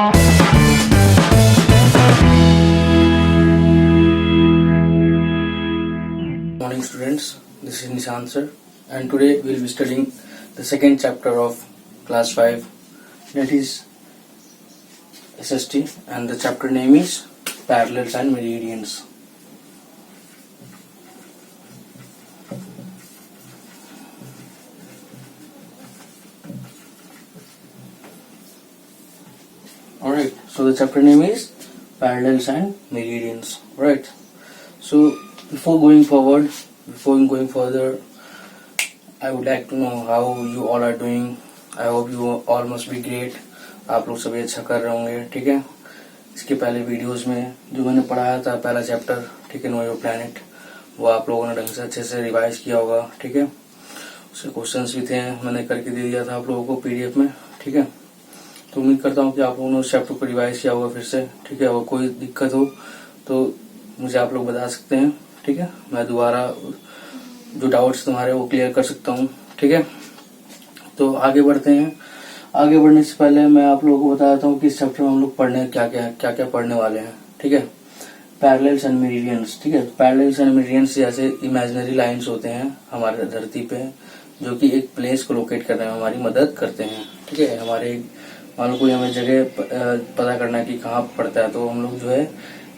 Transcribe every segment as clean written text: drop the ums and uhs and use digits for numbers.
Morning students, this is Nishant sir, and today we will be studying the second chapter of class 5, that is SST, and the chapter name is Parallels and Meridians. Alright, so the chapter name is Parallels and Meridians. Right, so before going further, I would like to know how you all are doing. I hope you all must be great. आप लोग सभी अच्छा कर रहे होंगे, ठीक है। इसके पहले वीडियोस में जो मैंने पढ़ाया था पहला चैप्टर, ठीक है, नो योर प्लैनेट, वो आप लोगों ने ढंग से अच्छे से रिवाइज किया होगा, ठीक है। उसके क्वेश्चंस भी थे, मैंने करके दे दिया था आप लोगों को पीडीएफ में, ठीक है। तो उम्मीद करता हूँ कि आप लोगों ने उस चैप्टर को रिवाइज किया होगा फिर से, ठीक है। और कोई दिक्कत हो तो मुझे आप लोग बता सकते हैं, ठीक है। मैं दोबारा जो डाउट्स तुम्हारे वो क्लियर कर सकता हूँ, ठीक है। तो आगे बढ़ते हैं। आगे बढ़ने से पहले मैं आप लोगों को बता देता हूँ कि इस चैप्टर में हम लोग पढ़ने क्या क्या पढ़ने वाले हैं, ठीक है। पैरेलल्स एंड मेरिडियंस, ठीक है। पैरेलल्स एंड मेरिडियंस जैसे इमेजिनरी लाइंस होते हैं हमारे धरती पे, जो कि एक प्लेस को लोकेट करने में हमारी मदद करते हैं, ठीक है। हमारे मान लो कोई हमें जगह पता करना है कि कहाँ पड़ता है, तो हम लोग जो है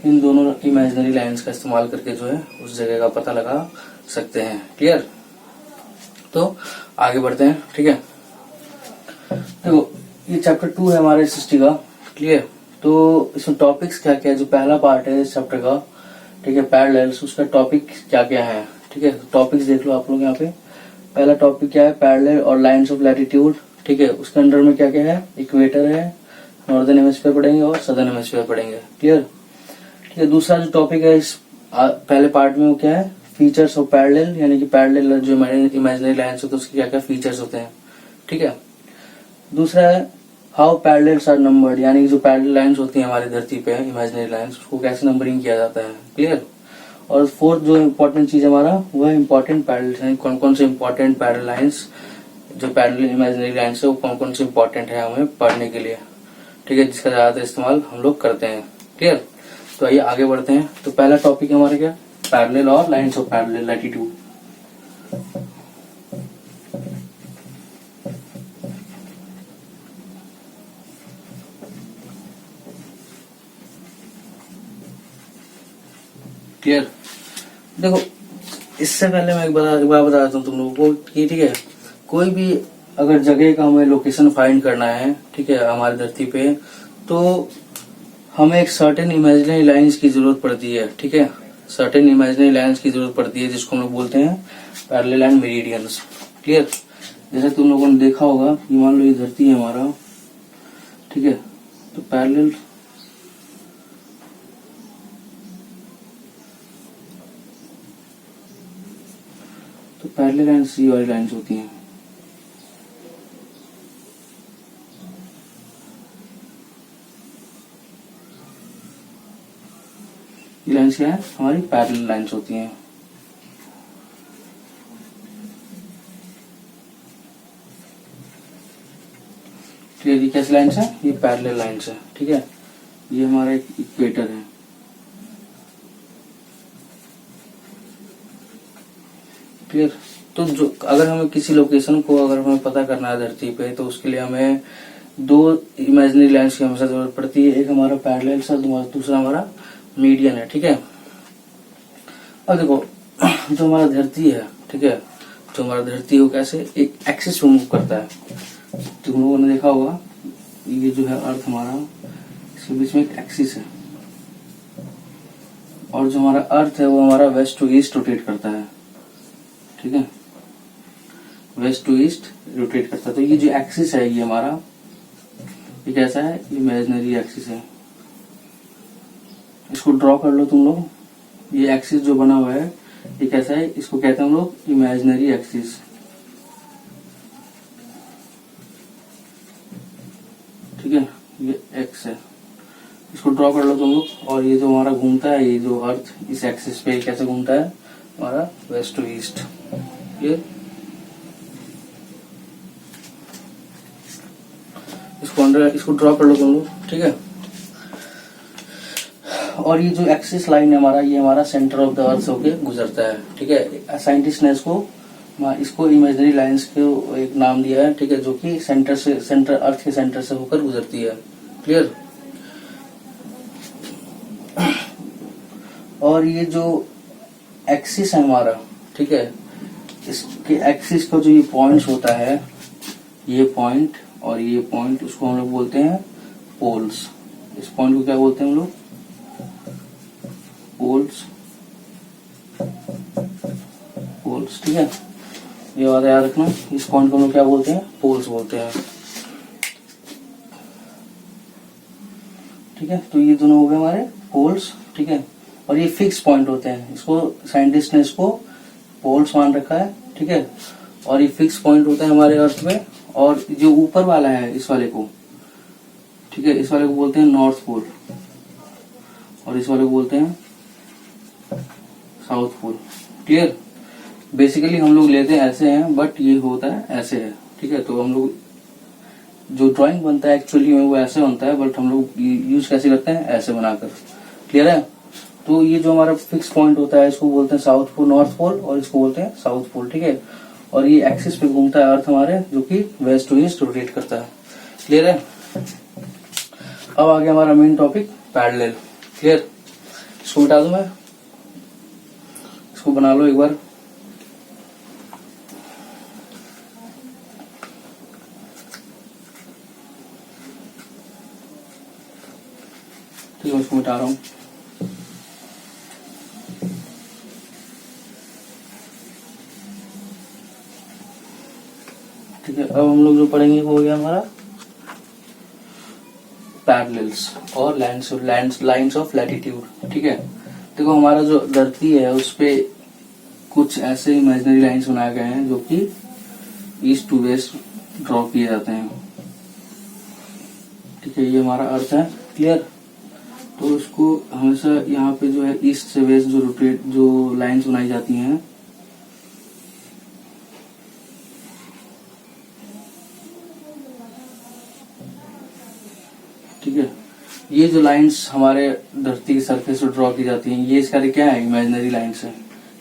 इन दोनों इमेजिनरी लाइंस का इस्तेमाल करके जो है उस जगह का पता लगा सकते हैं। क्लियर? तो आगे बढ़ते हैं, ठीक है। देखो ये चैप्टर 2 है हमारे एसएसटी का, क्लियर। तो इसमें टॉपिक्स क्या क्या है, जो पहला पार्ट है इस चैप्टर का, ठीक है, पैरेलल्स, उसका टॉपिक क्या क्या है, ठीक है। टॉपिक्स देख लो आप लोग यहाँ पे। पहला टॉपिक क्या है, पैरेलल और लाइंस ऑफ लैटिट्यूड, ठीक है। उसके अंडर में क्या क्या है, इक्वेटर है, नॉर्दर्न हेमिस्फीयर पढ़ेंगे और सदर्न हेमिस्फीयर पढ़ेंगे, क्लियर। ठीक है। दूसरा जो टॉपिक है इस पहले पार्ट में वो क्या है, फीचर्स ऑफ पैरेलल, यानी कि पैरेलल जो इमेजिनरी लाइंस होते हैं उसके क्या क्या फीचर्स होते हैं, ठीक है। दूसरा है हाउ पैरेलल्स आर नंबर्ड, यानी कि जो पैरेलल लाइंस होती हैं हमारी धरती पे इमेजिनरी लाइंस, उसको कैसे नंबरिंग किया जाता है, क्लियर। और फोर्थ जो इम्पोर्टेंट चीज हमारा वो है इम्पोर्टेंट पैरेलल, कौन कौन से इम्पोर्टेंट पैरेलल लाइंस, जो पैरेलल इमेजिनरी लाइंस है वो कौन कौन से इम्पोर्टेंट है हमें पढ़ने के लिए, ठीक है, जिसका ज्यादातर इस्तेमाल हम लोग करते हैं, क्लियर। तो आइए आगे बढ़ते हैं। तो पहला टॉपिक है हमारा क्या, पैरेलल और lines of parallel latitude. Clear? देखो इससे पहले मैं एक बार बता देता हूँ तुम लोगों को कि, ठीक है, कोई भी अगर जगह का हमें लोकेशन फाइंड करना है, ठीक है, हमारी धरती पे, तो हमें एक सर्टेन इमेजिनरी लाइंस की जरूरत पड़ती है, ठीक है। सर्टेन इमेजिनरी लाइंस की जरूरत पड़ती है जिसको हम लोग बोलते हैं पैरेलल एंड मेरिडियंस, क्लियर। जैसे तुम लोगों ने देखा होगा कि मान लो ये धरती है हमारा, ठीक है, तो पैरेलल लाइंस ये वाली लाइंस होती हैं, ये लाइंस क्या है, हमारी पैरेलल लाइंस होती हैं। क्लियर? ये कैसी लाइंस है, ये पैरेलल लाइंस है, ठीक है। ये हमारा एक इक्वेटर है, क्लियर। तो जो अगर हमें किसी लोकेशन को अगर हमें पता करना है धरती पे, तो उसके लिए हमें दो इमेजिनरी लाइंस की हमेशा जरूरत पड़ती है, एक हमारा पैरेलल और दूसरा हमारा मीडियन है, ठीक है। अब देखो जो हमारा धरती है, ठीक है, जो हमारा धरती है वो कैसे एक एक्सिस पे मूव करता है। तुम लोगों ने देखा होगा ये जो है अर्थ हमारा, इसके बीच में एक एक्सिस है, और जो हमारा अर्थ है वो हमारा वेस्ट टू ईस्ट रोटेट करता है, ठीक है, वेस्ट टू ईस्ट रोटेट करता है। तो ये जो एक्सिस है ये हमारा, ये कैसा है, इमेजिनरी एक्सिस है। इसको ड्रॉ कर लो तुम लोग। ये एक्सिस जो बना हुआ है ये कैसा है, इसको कहते हैं हम लोग इमेजिनरी एक्सिस, ठीक है, ये एक्स है, इसको ड्रॉ कर लो तुम लोग। और ये जो हमारा घूमता है, ये जो अर्थ इस एक्सिस पे कैसे घूमता है, हमारा वेस्ट टू ईस्ट, ये इसको सेंटर, इसको ड्रॉ कर लो तुम लोग, ठीक है। और ये जो एक्सिस लाइन है हमारा, ये हमारा सेंटर ऑफ द अर्थ होके गुजरता है, ठीक है। साइंटिस्ट ने इसको इमेजिनरी लाइंस को एक नाम दिया है, ठीक है, जो कि सेंटर अर्थ के सेंटर से होकर गुजरती है। क्लियर। और ये जो एक्सिस है हमारा, ठीक है, इसके एक्सिस का जो ये पॉइंट्स होता है, ये पॉइंट और ये पॉइंट, उसको हम लोग बोलते हैं पोल्स। इस पॉइंट को क्या बोलते हैं हम लोग? पोल्स। पोल्स, ठीक है, ये बात याद रखना। इस पॉइंट को हम लोग क्या बोलते हैं? पोल्स बोलते हैं, ठीक है। तो ये दोनों हो गए हमारे पोल्स, ठीक है। और ये फिक्स पॉइंट होते हैं, इसको साइंटिस्ट ने इसको पोल्स मान रखा है, ठीक है। और ये फिक्स पॉइंट होता है हमारे अर्थ में। और जो ऊपर वाला है इस वाले को, ठीक है, इस वाले को बोलते हैं नॉर्थ पोल और इस वाले को बोलते हैं साउथ पोल। क्लियर। बेसिकली हम लोग लेते हैं ऐसे हैं, बट ये होता है ऐसे है, ठीक है। तो हम लोग जो ड्राइंग बनता है एक्चुअली में वो ऐसे बनता है, बट हम लोग यूज कैसे करते हैं? ऐसे बनाकर। क्लियर है। तो ये जो हमारा फिक्स पॉइंट होता है, इसको बोलते हैं साउथ पोल, नॉर्थ पोल, और इसको बोलते हैं साउथ पोल, ठीक है। और ये एक्सिस पे घूमता है अर्थ हमारे, जो कि वेस्ट टू ईस्ट रोटेट करता है। क्लियर है। अब आ गया हमारा मेन टॉपिक, पैरेलल। क्लियर। इसको मिटा दूं मैं, इसको बना लो एक बार। ठीक है, इसको मिटा रहा हूँ। ठीक है, अब हम लोग जो पढ़ेंगे वो हो गया हमारा पैरेलल्स और लाइंस ऑफ लैटिट्यूड। ठीक है, देखो हमारा जो धरती है उस पे कुछ ऐसे इमेजिनरी लाइंस बनाए गए हैं जो कि ईस्ट टू वेस्ट ड्रॉ किए जाते हैं। ठीक है, ये हमारा अर्थ है। क्लियर। तो इसको हमेशा यहाँ पे जो है ईस्ट से वेस्ट जो लाइंस बनाई जाती हैं, ठीक है, ये जो लाइंस हमारे धरती की सरफेस पर ड्रॉ की जाती हैं, ये इसका क्या है? इमेजिनरी लाइंस है।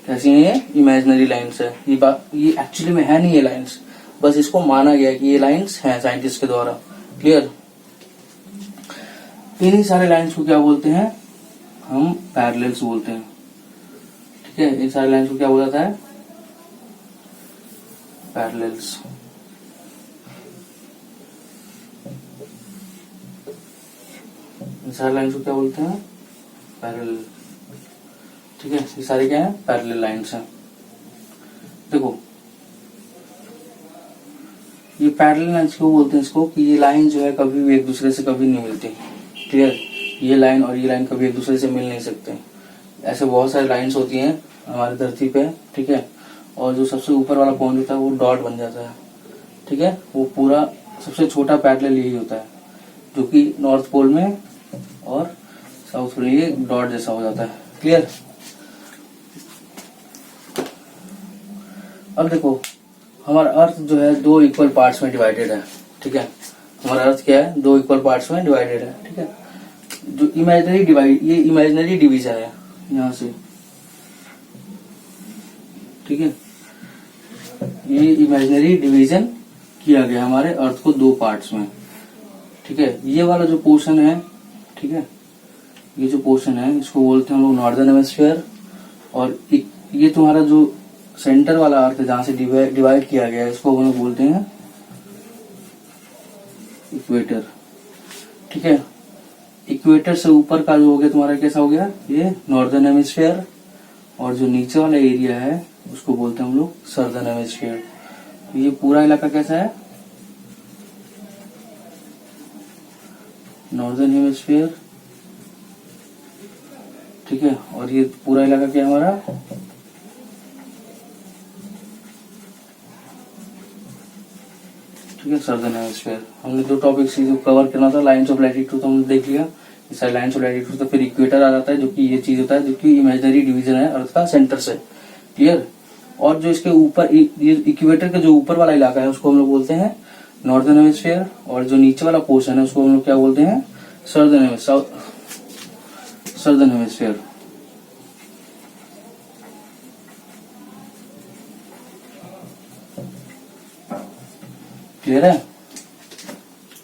कैसी है ये? इमेजिनरी लाइंस है। ये एक्चुअली में है नहीं ये लाइंस, बस इसको माना गया कि ये लाइंस हैं साइंटिस्ट के द्वारा। क्लियर। इन्हीं सारे लाइंस को क्या बोलते हैं? हम पैरेलल्स बोलते हैं। ठीक है, इन सारे लाइंस को क्या बोला जाता है? पैरेलल्स। इन सारे लाइंस को क्या बोलते हैं? पैरेलल। ठीक है, ये सारे क्या है? पैरेलल लाइंस हैं। देखो ये पैरेलल लाइंस क्यों बोलते हैं इसको? कि ये लाइन जो है कभी भी एक दूसरे से कभी नहीं मिलती। क्लियर। ये लाइन और ये लाइन कभी एक दूसरे से मिल नहीं सकते। ऐसे बहुत सारी लाइंस होती हैं हमारी धरती पे। ठीक है, और जो सबसे ऊपर वाला पॉइंट होता है वो डॉट बन जाता है। ठीक है, वो पूरा सबसे छोटा पैरेलल यही होता है, जो कि नॉर्थ पोल में और साउथ पोल ये डॉट जैसा हो जाता है। क्लियर। अब देखो हमारा अर्थ जो है दो इक्वल पार्ट्स में डिवाइडेड है। ठीक है, हमारा अर्थ क्या है? दो इक्वल पार्ट्स में डिवाइडेड है। ठीक है, जो इमेजिनरी डिवाइड, ये इमेजिनरी डिवीजन है यहां से। ठीक है, ये इमेजिनरी डिवीजन किया गया हमारे अर्थ को दो पार्ट्स में। ठीक है, ये वाला जो पोर्शन है, ठीक है, ये जो पोर्शन है इसको बोलते हैं हम लोग नॉर्दर्न हेमिस्फीयर। और ये तुम्हारा जो सेंटर वाला अर्थ है जहां से डिवाइड किया गया है, इसको हम लोग बोलते हैं इक्वेटर। ठीक है, इक्वेटर से ऊपर का जो हो गया तुम्हारा कैसा हो गया? ये नॉर्दर्न हेमिस्फीयर। और जो नीचे वाला एरिया है उसको बोलते हैं हम लोग सर्दर्न हेमिस्फीयर। तो ये पूरा इलाका कैसा है? Northern hemisphere. ठीक है, और ये पूरा इलाका क्या है हमारा? ठीक है, सर्दर्न हेमिस्फीयर। हमने जो टॉपिक कवर करना था लाइंस ऑफ लैटिट्यूड तो हमने देख लिया। इस लाइंस ऑफ लैटिट्यूड तो फिर इक्वेटर आ जाता है, जो कि ये चीज होता है जो कि इमेजिनरी डिवीजन है अर्थ का सेंटर से। क्लियर। और जो इसके ऊपर ये इक्वेटर का जो ऊपर वाला इलाका है उसको हम लोग बोलते हैं नॉर्दर्न हेमिस्फीयर, और जो नीचे वाला पोर्शन है उसको हम लोग क्या बोलते हैं, सदर्न हेमिस्फीयर। क्लियर है,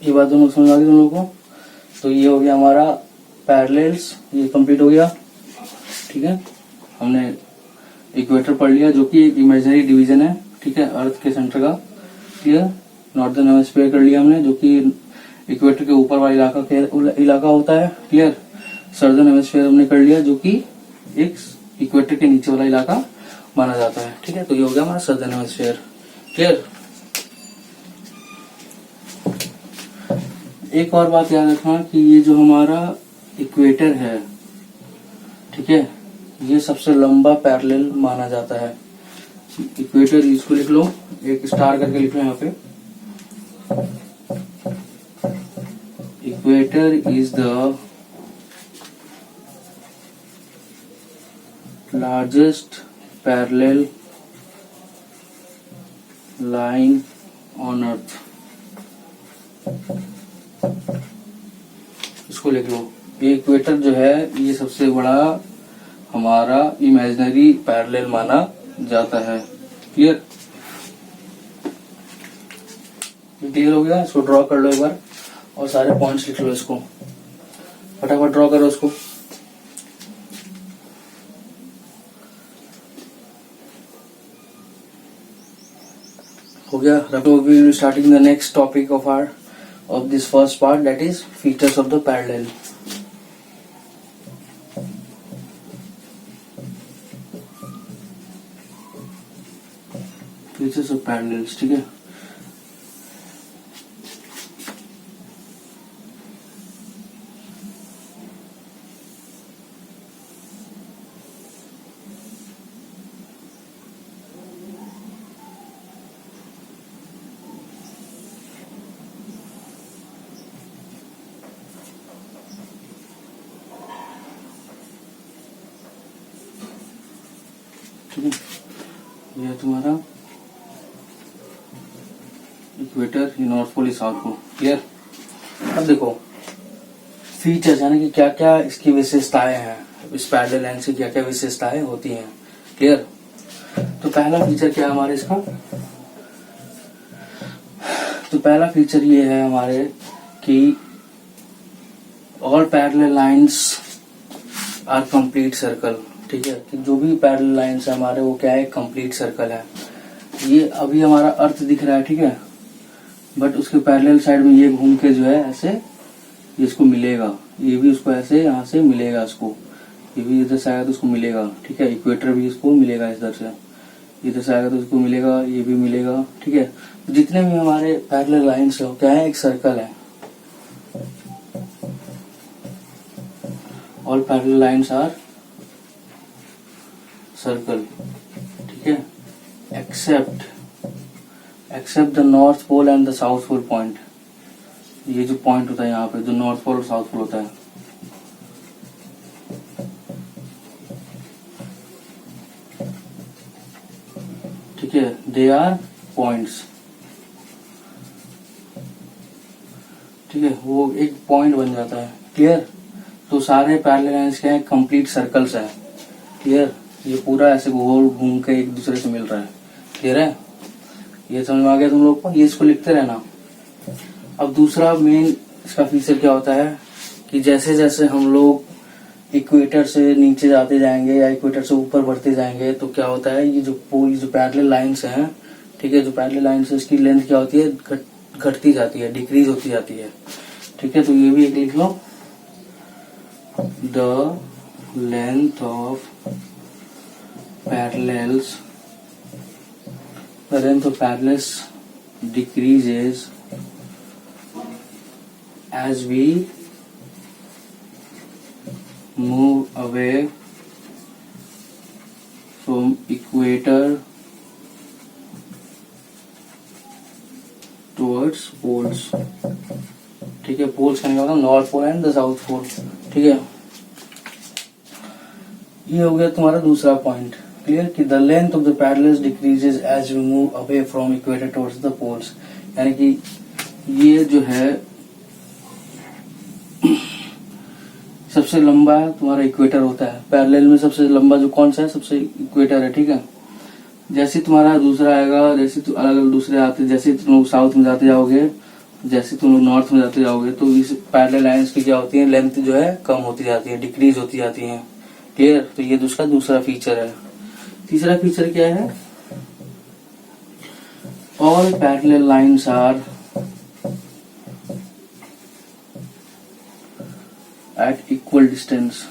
ये बात तुम लोग समझ आ गई तुम लोग को। तो ये हो गया हमारा पैरेलल्स, ये कंप्लीट हो गया। ठीक है, हमने इक्वेटर पढ़ लिया जो कि एक इमेजिनरी डिवीजन है, ठीक है, अर्थ के सेंटर का। क्लियर, नॉर्दर्न हेमिस्फीयर कर लिया हमने जो कि इक्वेटर के ऊपर वाला इलाका होता है। क्लियर, सदर्न हेमिस्फीयर हमने कर लिया जो कि एक इक्वेटर के नीचे वाला इलाका माना जाता है। ठीक है, तो ये हो गया हमारा सदर्न हेमिस्फीयर। क्लियर, एक और बात याद रखना कि ये जो हमारा इक्वेटर है, ठीक है, ये सबसे लंबा पैरेलल माना जाता है। इक्वेटर, इसको लिख लो, एक स्टार करके लिख लो यहाँ पे। Equator is the largest parallel line on earth. इसको लिख लो, ये इक्वेटर जो है ये सबसे बड़ा हमारा इमेजिनरी पैरेलल माना जाता है। क्लियर, क्लियर हो गया। इसको ड्रॉ कर लो एक बार और सारे पॉइंट्स लिख लो, इसको फटाफट ड्रॉ करो उसको। हो गया, रखो। We will starting the next topic of this first part, that is features of the parallel. Features of parallels, ठीक है। ये तुम्हारा इक्वेटर, ये north pole, south pole. Clear, अब देखो फीचर्स यानी कि क्या क्या इसकी विशेषताएं हैं, इस पैरेलल लाइन से क्या क्या विशेषताएं होती हैं। क्लियर, तो पहला फीचर क्या है हमारे इसका, तो पहला फीचर ये है हमारे कि all parallel lines are complete circle. ठीक है, कि जो भी पैरेलल लाइंस है हमारे वो क्या है, कंप्लीट सर्कल है। ये अभी हमारा अर्थ दिख रहा है, ठीक है, बट उसके पैरेलल साइड में ये घूम के जो है ऐसे इसको मिलेगा, ये भी उसको ऐसे यहाँ से मिलेगा, इसको ये भी इधर से आएगा तो उसको मिलेगा। ठीक है, इक्वेटर भी इसको मिलेगा, इधर से इधर से आएगा तो इसको मिलेगा, ये भी मिलेगा। ठीक है, जितने भी हमारे पैरेलल लाइंस है क्या है, एक सर्कल है। All parallel lines are circle. ठीक है, except the north pole and the south pole point. ये जो पॉइंट होता है यहाँ पे, जो नॉर्थ पोल और साउथ पोल होता है, ठीक है, दे आर पॉइंट्स। ठीक है, वो एक पॉइंट बन जाता है। क्लियर, तो सारे पैरेलल लाइंस क्या है, कंप्लीट सर्कल्स है। क्लियर, ये पूरा ऐसे गोल घूम के एक दूसरे से मिल रहा है। क्लियर है, ये समझ में आ गया तुम लोग को, ये इसको लिखते रहना। अब दूसरा मेन इसका फीचर क्या होता है कि जैसे जैसे हम लोग इक्वेटर से नीचे जाते जाएंगे या इक्वेटर से ऊपर बढ़ते जाएंगे तो क्या होता है, ये जो पैरेलल लाइंस हैं, ठीक है, जो पैरेलल लाइंस है उसकी लेंथ क्या होती है, घटती जाती है, डिक्रीज होती जाती है। ठीक है, तो ये भी एक लिख लो, the length of parallels, the length of parallels decreases as we move away from equator towards poles। ठीक है, पोल्स का मतलब north pole and the south pole. ठीक है, ये हो गया तुम्हारा दूसरा पॉइंट। क्लियर, कि the length of the parallels decreases as we move away from equator towards the poles, यानी कि ये जो है सबसे लंबा तुम्हारा इक्वेटर होता है। पैरेलल में सबसे लंबा जो कौन सा है, सबसे इक्वेटर है, ठीक है। जैसे तुम्हारा दूसरा आएगा, जैसे अलग अलग दूसरे आते, जैसे तुम लोग साउथ में जाते जाओगे, जैसे तुम लोग नॉर्थ में जाते जाओगे, तो इस पैरेलल लाइंस की क्या होती है, लेंथ जो है कम होती जाती है, डिक्रीज होती जाती है। क्लियर। तो ये उसका दूसरा फीचर है। तीसरा फीचर क्या है, all parallel lines are at equal distance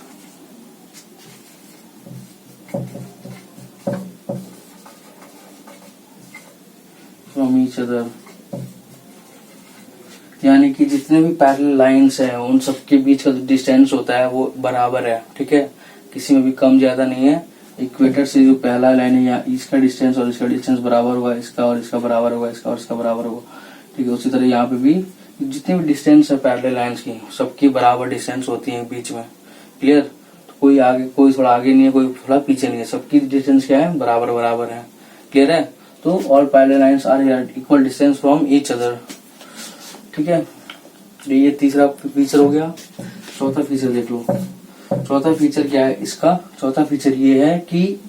from each other. यानी कि जितने भी पैरेलल लाइंस हैं उन सबके बीच का जो डिस्टेंस होता है वो बराबर है, ठीक है, किसी में भी कम ज्यादा नहीं है। इक्वेटर से जो पहला लाइन है, या इसका डिस्टेंस और इसका डिस्टेंस बराबर होगा, इसका और इसका बराबर होगा, इसका और इसका बराबर होगा, ठीक है। उसी तरह यहाँ पे भी जितने भी डिस्टेंस है पैरेलल लाइंस की, सबकी बराबर डिस्टेंस होती है बीच में। क्लियर। तो कोई आगे, कोई थोड़ा आगे नहीं है, कोई थोड़ा पीछे नहीं है, सबकी डिस्टेंस क्या है, बराबर बराबर है। क्लियर है। तो all parallel lines are at equal distance from each other, ठीक है। ये तीसरा फीचर हो गया। चौथा फीचर देख लो। चौथा फीचर क्या है इसका, चौथा फीचर ये है कि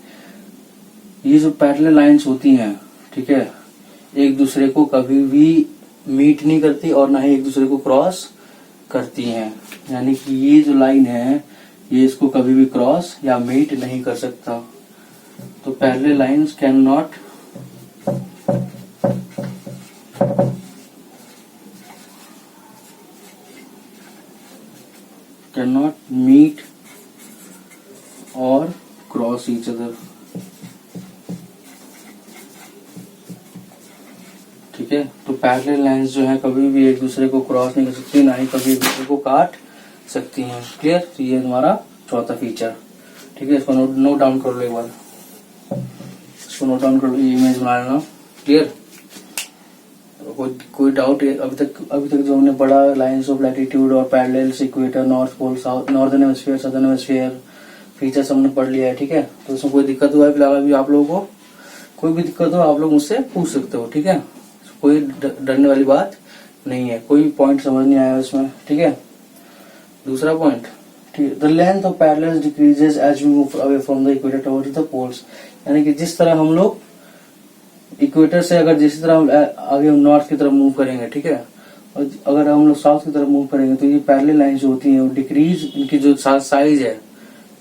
ये जो पैरेलल लाइंस होती हैं, ठीक है, एक दूसरे को कभी भी मीट नहीं करती और ना ही एक दूसरे को क्रॉस करती हैं। यानी कि ये जो लाइन है ये इसको कभी भी क्रॉस या मीट नहीं कर सकता। तो parallel lines can not meet और क्रॉस ईच अदर, ठीक है। तो पैरेलल लाइंस जो है कभी भी एक दूसरे को क्रॉस नहीं कर सकती, ना ही कभी एक दूसरे को काट सकती हैं। क्लियर। तो ये हमारा चौथा फीचर, ठीक है। इसको नोट डाउन कर लो एक बार, इसको नोट डाउन कर लो, ये इमेज बना लेना। क्लियर। कोई डाउट है अभी तक जो हमने पढ़ा, लाइंस ऑफ लैटिट्यूड और parallels, equator, north pole, south, northern hemisphere, southern hemisphere, features हमने पढ़ लिया है, ठीक है। तो उसमें कोई दिक्कत हुआ है फिलहाल अभी आप लोगों को, कोई भी दिक्कत हो आप लोग मुझसे पूछ सकते हो, ठीक है। कोई डरने वाली बात नहीं है। कोई पॉइंट समझ नहीं आया इसमें, ठीक है। दूसरा पॉइंट, ठीक है, the length of parallels decreases as we move away from the equator towards the poles. यानी कि जिस तरह हम लोग इक्वेटर से अगर जिस तरह आगे हम नॉर्थ की तरफ मूव करेंगे, ठीक है, और अगर हम लोग साउथ की तरफ मूव करेंगे तो ये पैरेलल लाइन जो होती है वो डिक्रीज, इनकी जो साइज है,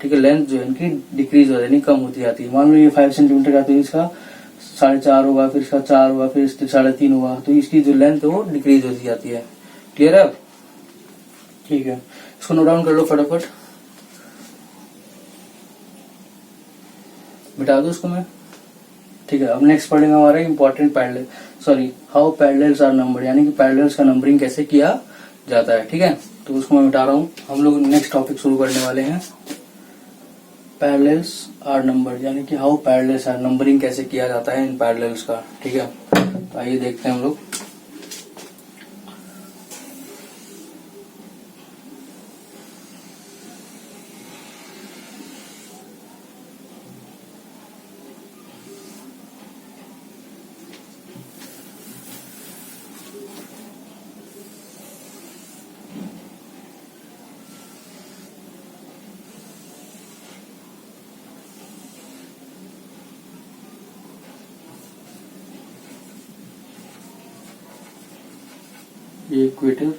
ठीक है, लेंथ जो है इनकी डिक्रीज हो जाती है, कम होती जाती है। मान लो ये 5 सेंटीमीटर का, तो इसका 4.5 होगा, फिर इसका 4 होगा, फिर इसका 3.5 होगा, तो इसकी जो लेंथ है वो डिक्रीज होती जाती है। क्लियर है। ठीक है, इसको नोट डाउन कर लो फटाफट, मिटा दो इसको मैं, ठीक है। अब नेक्स्ट पढ़ेंगे हमारा important parallel, sorry how parallels are numbered, यानी कि पैरेलल्स का नंबरिंग कैसे किया जाता है, ठीक है। तो उसको मैं मिटा रहा हूँ। हम लोग नेक्स्ट टॉपिक शुरू करने वाले हैं, पैरेलल्स आर नंबर्ड, यानी कि हाउ पैरेलल्स आर, नंबरिंग कैसे किया जाता है इन पैरेलल्स का, ठीक है। तो आइए देखते हैं हम लोग। ये इक्वेटर,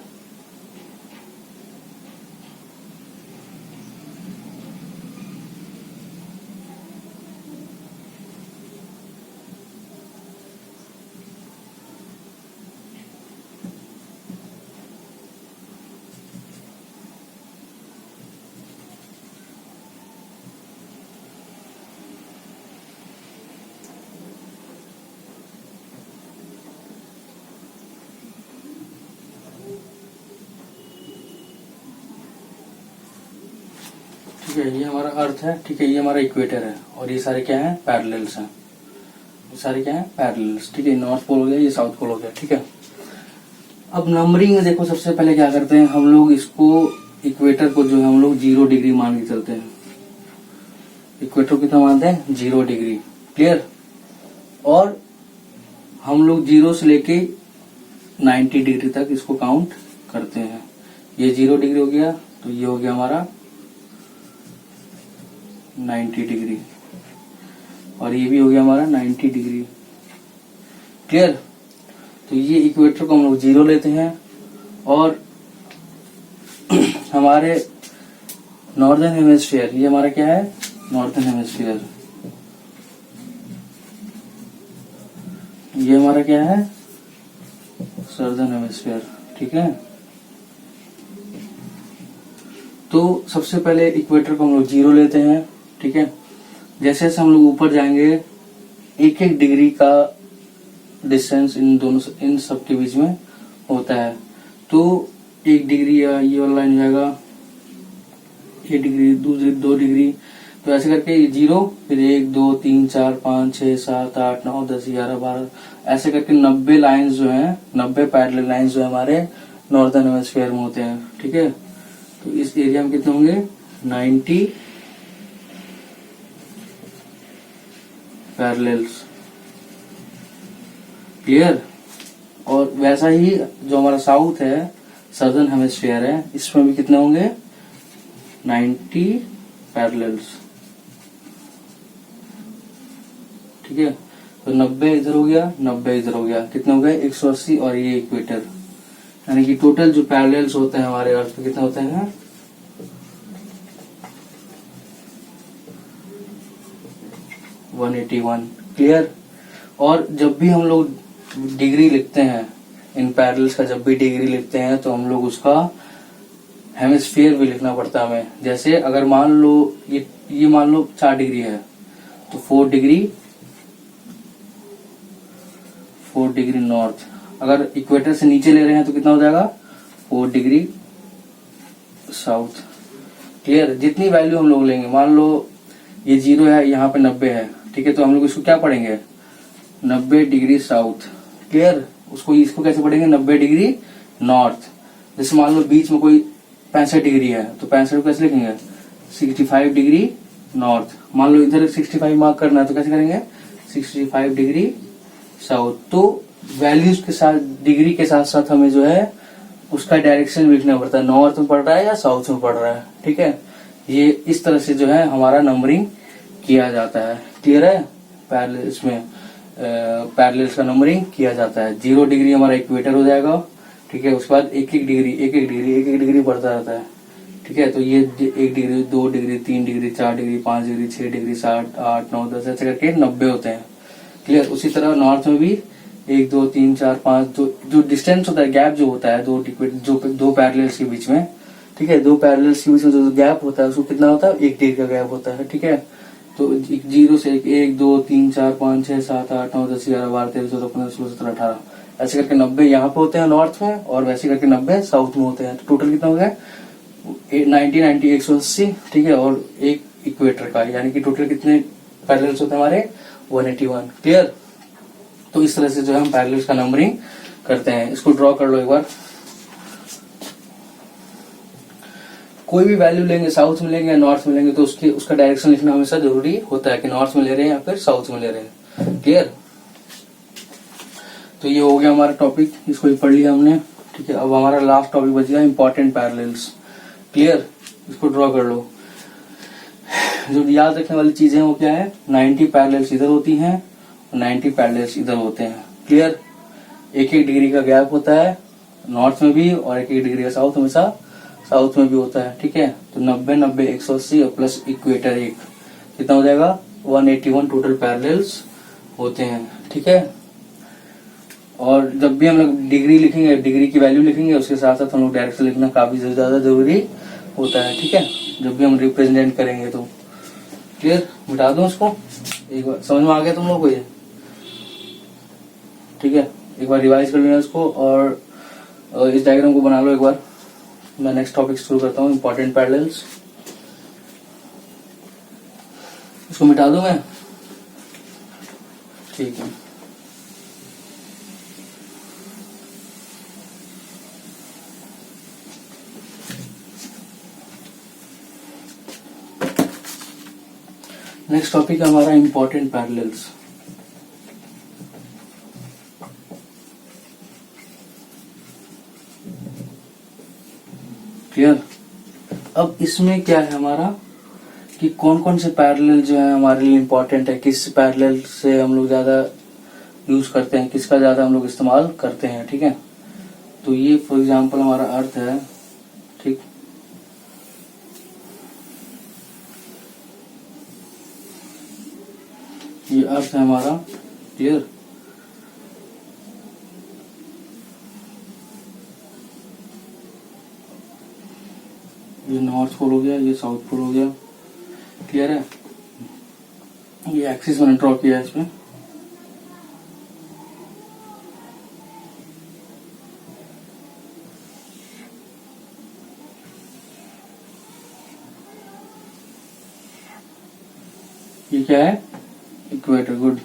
ठीक है, ये हमारा अर्थ है, ठीक है, ये हमारा इक्वेटर है, और ये सारे क्या है, पैरेलल्स हैं, ये सारे क्या है, पैरेलल्स, ठीक है। नॉर्थ पोल हो गया, ये साउथ पोल हो गया, ठीक है। अब नंबरिंग में देखो, सबसे पहले क्या करते हैं हम लोग, इसको इक्वेटर को जो है हम लोग 0 डिग्री मान के चलते हैं। इक्वेटर कितना मानते हैं, 0 डिग्री। क्लियर। और हम लोग 0 से लेके 90 डिग्री तक इसको काउंट करते हैं। ये 0 डिग्री हो गया, तो ये हो गया हमारा 90 डिग्री, और ये भी हो गया हमारा 90 डिग्री। क्लियर? तो ये इक्वेटर को हम लोग 0 लेते हैं, और हमारे नॉर्दर्न हेमिस्फीयर, ये हमारा क्या है, नॉर्दर्न हेमिस्फीयर, ये हमारा क्या है, सदर्न हेमिस्फीयर। ठीक है, तो सबसे पहले इक्वेटर को हम लोग 0 लेते हैं। ठीक है, जैसे जैसे हम लोग ऊपर जाएंगे, एक एक डिग्री का डिस्टेंस इन सब के बीच में होता है। तो 1 डिग्री या ये वाला लाइन जाएगा, 1 डिग्री, दूसरी 2 डिग्री, तो ऐसे करके 0, फिर 1 2 3 4 5 6 7 8 9 10 11 12, ऐसे करके 90 लाइंस जो हैं, 90 पैरेलल लाइंस जो है हमारे नॉर्दर्न हेमिस्फीयर में होते हैं। ठीक है, तो इस एरिया में कितने होंगे, 90 पैरेलल्स। क्लियर? और वैसा ही जो हमारा साउथ है, सदर्न हेमिस्फीयर है, इसमें भी कितने होंगे, 90 पैरेलल्स। ठीक है, तो 90 इधर हो गया, 90 इधर हो गया, कितने हो गए, 180, और ये इक्वेटर, यानी कि टोटल जो पैरेलल्स होते हैं हमारे अर्थ पे कितने होते हैं, 181। क्लियर? और जब भी हम लोग डिग्री लिखते हैं, इन पैरेलल्स का जब भी डिग्री लिखते हैं, तो हम लोग उसका हेमिस्फीयर भी लिखना पड़ता है हमें। जैसे अगर मान लो ये मान लो 4 डिग्री है, तो 4 डिग्री नॉर्थ। अगर इक्वेटर से नीचे ले रहे हैं तो कितना हो जाएगा, 4 डिग्री साउथ। क्लियर? जितनी वैल्यू हम लोग लेंगे, मान लो ये 0 है, यहाँ पे 90 है, ठीक है, तो हम लोग इसको क्या पढ़ेंगे, 90 डिग्री साउथ। क्लियर? इसको कैसे पढ़ेंगे, 90 डिग्री नॉर्थ। जैसे मान लो बीच में कोई 65 डिग्री है, तो 65 को कैसे लिखेंगे, 65 डिग्री नॉर्थ। मान लो इधर 65 मार्क करना है, तो कैसे करेंगे, 65 डिग्री साउथ। तो वैल्यूज के साथ, डिग्री के साथ साथ हमें जो है उसका डायरेक्शन भी लिखना पड़ता है, नॉर्थ में पड़ रहा है या साउथ में पड़ रहा है। ठीक है, ये इस तरह से जो है हमारा नंबरिंग किया जाता है। क्लियर है? पैरेलल्स में पैरेलल्स का नंबरिंग किया जाता है। 0 डिग्री हमारा इक्वेटर हो जाएगा। ठीक है, उसके बाद एक एक डिग्री बढ़ता रहता है। ठीक है, तो ये 1 degree, 2 degree, 3 degree, 4 degree, 5 degree, 6 degree, 7 8 9 10 ऐसे करके 90 होते हैं। क्लियर? उसी तरह नॉर्थ में भी 1 2 3 4 5, जो डिस्टेंस होता है, गैप जो होता है दो पैरेलल्स के बीच में, ठीक है, 2 पैरेलल्स के बीच में जो गैप होता है उसको कितना होता है, 1 डिग्री का गैप होता है। ठीक है, तो 0 से 1 2 3 4 5 6 7 8 9 10 11 12 13 14 15 16 17 18 ऐसे करके 90 यहाँ पे होते हैं नॉर्थ में, और वैसे करके 90 साउथ में होते हैं। तो टोटल कितना हो गया, 90 180। ठीक है, और एक इक्वेटर का, यानी कि टोटल कितने पैरेलल्स होते हैं हमारे, 181। क्लियर? तो इस तरह से जो है हम पैरेलल्स का नंबरिंग करते हैं। इसको ड्रॉ कर लो एक बार। कोई भी वैल्यू लेंगे, साउथ में लेंगे या नॉर्थ में लेंगे, तो उसका डायरेक्शन लिखना हमेशा जरूरी होता है कि नॉर्थ में ले रहे हैं या फिर साउथ में ले रहे हैं। क्लियर? तो ये हो गया हमारा टॉपिक, इसको ही पढ़ लिया हमने। ठीक है, अब हमारा लास्ट टॉपिक बच गया इंपॉर्टेंट पैरेलल्स। क्लियर? इसको ड्रॉ कर लो। जो याद रखने वाली चीजें वो क्या है, 90 पैरेलल्स इधर होती हैं और 90 पैरेलल्स इधर होते हैं। क्लियर? 1 डिग्री का गैप होता है नॉर्थ में भी, और 1 डिग्री का साउथ हमेशा साउथ में भी होता है। ठीक है, तो 90 90 180 और प्लस इक्वेटर 1, कितना हो जाएगा, 181 टोटल पैरेलल्स होते हैं। ठीक है, और जब भी हम लोग डिग्री लिखेंगे, डिग्री की वैल्यू लिखेंगे, उसके साथ साथ हम लोग डायरेक्शन लिखना काफी ज्यादा जरूरी होता है। ठीक है, जब भी हम रिप्रेजेंट करेंगे तो। क्लियर? मिटा दूं इसको, एक बार समझ में आ गया तुम लोग को ये? ठीक है, एक बार रिवाइज कर लेना इसको, और इस डायग्राम को बना लो एक बार। मैं नेक्स्ट टॉपिक शुरू करता हूँ, इंपॉर्टेंट पैरेलल्स। इसको मिटा दूं मैं? ठीक है, नेक्स्ट टॉपिक है हमारा इंपॉर्टेंट पैरेलल्स। क्लियर। अब इसमें क्या है हमारा कि कौन कौन से पैरेलल जो है हमारे लिए इम्पोर्टेंट है, किस पैरेलल से हम लोग ज्यादा यूज करते हैं, किसका ज्यादा हम लोग इस्तेमाल करते हैं। ठीक है, तो ये फॉर एग्जांपल हमारा अर्थ है। ठीक, ये अर्थ है हमारा। क्लियर। ये नॉर्थ पोल हो गया, ये साउथ पोल हो गया। क्लियर है। ये एक्सिस मैंने ड्रॉ किया है इसमें। ये क्या है, इक्वेटर। गुड।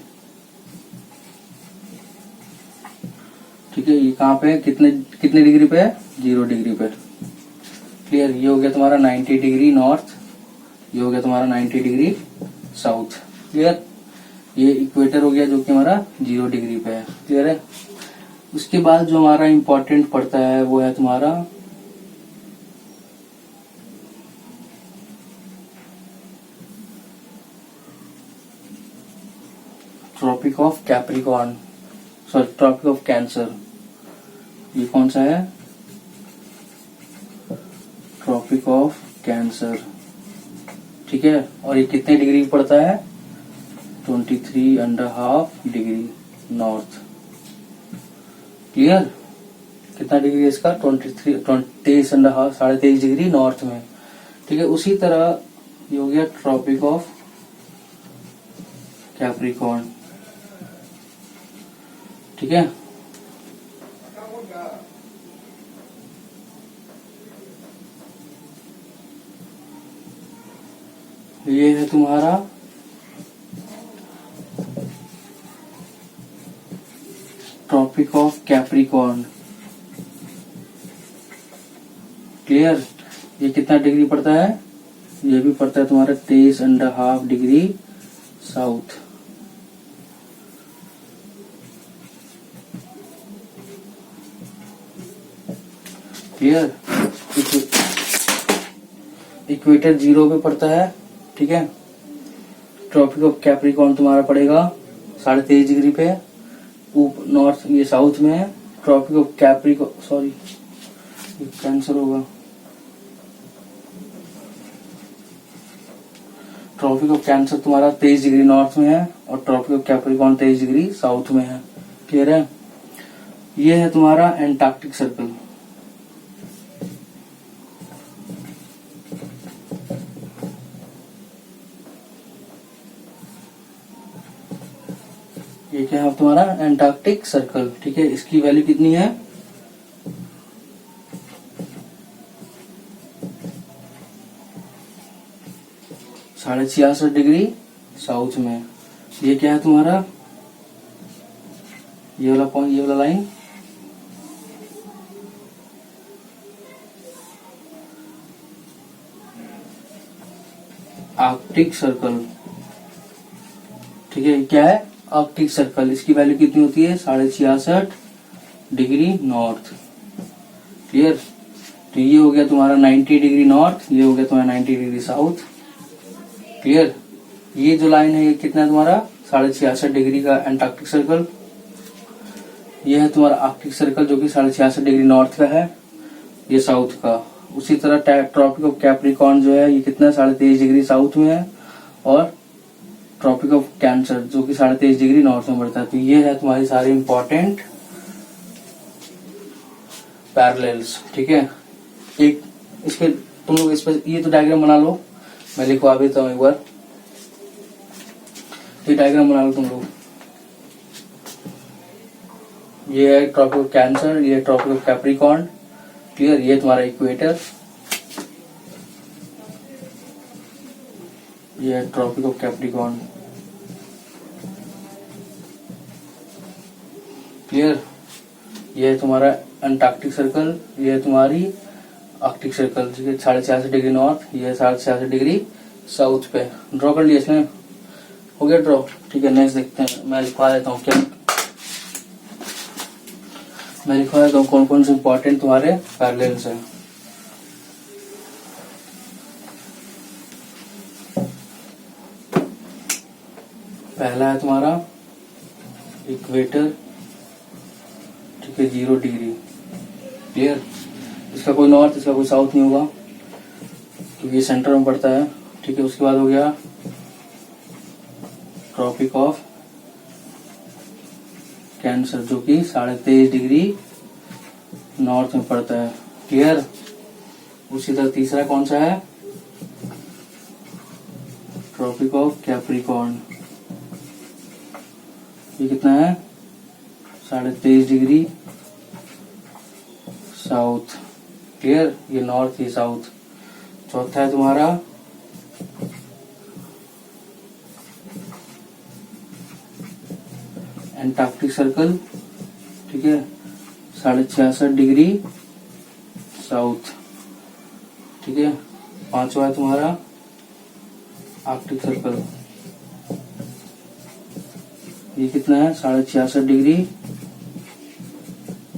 ठीक है, ये कहाँ पे है, कितने कितने डिग्री पे है, 0 डिग्री पे। क्लियर। ये हो गया तुम्हारा 90 डिग्री नॉर्थ, ये हो गया तुम्हारा 90 डिग्री साउथ। क्लियर। ये इक्वेटर हो गया जो कि हमारा 0 डिग्री पे है। क्लियर है। उसके बाद जो हमारा इम्पोर्टेंट पड़ता है वो है तुम्हारा tropic of Capricorn, sorry tropic of Cancer. ये कौन सा है, ट्रॉपिक ऑफ कैंसर। ठीक है, और ये कितने डिग्री पड़ता है, 23.5 डिग्री नॉर्थ। क्लियर। कितना डिग्री है इसका, 23.5, 23.5 डिग्री नॉर्थ में। ठीक है, उसी तरह ये हो गया ट्रॉपिक ऑफ कैप्रिकॉर्न। ठीक है, ये है तुम्हारा ट्रॉपिक ऑफ कैप्रिकॉर्न। क्लियर। ये कितना डिग्री पड़ता है, ये भी पड़ता है तुम्हारा 23.5 डिग्री साउथ। क्लियर। इक्वेटर 0 पे पड़ता है। ठीक है, ट्रॉपिक ऑफ कैप्रिकॉर्न तुम्हारा पड़ेगा 23.5 डिग्री पे, नॉर्थ, ये साउथ में है। Tropic of Capricorn, sorry Cancer होगा, ट्रॉपिक ऑफ कैंसर तुम्हारा 23 डिग्री नॉर्थ में है और tropic of Capricorn 23 degree south में है। क्लियर है। ये है तुम्हारा एंटार्क्टिक सर्कल। ये क्या है तुम्हारा एंटार्क्टिक सर्कल। ठीक है, इसकी वैल्यू कितनी है, 66.5 डिग्री साउथ में। ये क्या है तुम्हारा, ये वाला पॉइंट, ये वाला लाइन, आर्कटिक सर्कल। ठीक है, क्या है, आर्कटिक सर्कल। इसकी वैल्यू कितनी होती है, 66.5 डिग्री नॉर्थ। क्लियर। तो ये हो गया तुम्हारा 90 डिग्री नॉर्थ, ये हो गया तुम्हारा 90 डिग्री साउथ। क्लियर। ये जो लाइन है ये कितना है तुम्हारा, 66.5 डिग्री का एंटार्क्टिक सर्कल। ये है तुम्हारा आर्कटिक सर्कल जो कि 66.5 डिग्री नॉर्थ का है, ये साउथ का। उसी तरह ट्रॉपिक ऑफ कैप्रिकॉर्न जो है ये कितना 23.5 डिग्री साउथ में है और ट्रॉपिक ऑफ कैंसर जो कि 23.5 डिग्री नॉर्थ में पड़ता है। तो ये है तुम्हारी सारी इंपॉर्टेंट पैरेलल्स। ठीक है, एक इसके तुम लोग इस पर ये तो डायग्राम बना लो, मैं लिखवा देता हूँ एक बार। ये डायग्राम बना लो तुम लोग। ये है ट्रॉपिक ऑफ कैंसर, ये है ट्रॉपिक ऑफ कैप्रिकॉर्न। क्लियर। ये तुम्हारा इक्वेटर, ये है ट्रॉपिक ऑफ कैप्रिकॉर्न। क्लियर। ये है तुम्हारा अंटार्कटिक सर्कल, ये है तुम्हारी आर्कटिक सर्कल, ठीक है, 66.5 डिग्री नॉर्थ, ये है 66.5 डिग्री साउथ पे। ड्रॉ कर लिया इसने, हो गया ड्रॉ। ठीक है, नेक्स्ट देखते हैं। मैं लिखवा देता हूँ, क्या मैं लिखवा देता हूँ कौन कौन से इंपॉर्टेंट तुम्हारे पैरेलल्स हैं। पहला है तुम्हारा इक्वेटर, ठीक है, 0 डिग्री। क्लियर? इसका कोई नॉर्थ, इसका कोई साउथ नहीं होगा क्योंकि ये सेंटर में पड़ता है, ठीक है। उसके बाद हो गया ट्रॉपिक ऑफ कैंसर जो कि 23.5 डिग्री नॉर्थ में पड़ता है। क्लियर? उसी तरह तीसरा कौन सा है? ट्रॉपिक ऑफ कैप्रिकॉर्न, ये कितना है? 23.5 डिग्री साउथ। क्लियर? ये नॉर्थ, ये साउथ। चौथा है तुम्हारा एंटार्क्टिक सर्कल, ठीक है, 66.5 डिग्री साउथ, ठीक है। पांचवा है तुम्हारा आर्कटिक सर्कल, ये कितना है? 66.5 डिग्री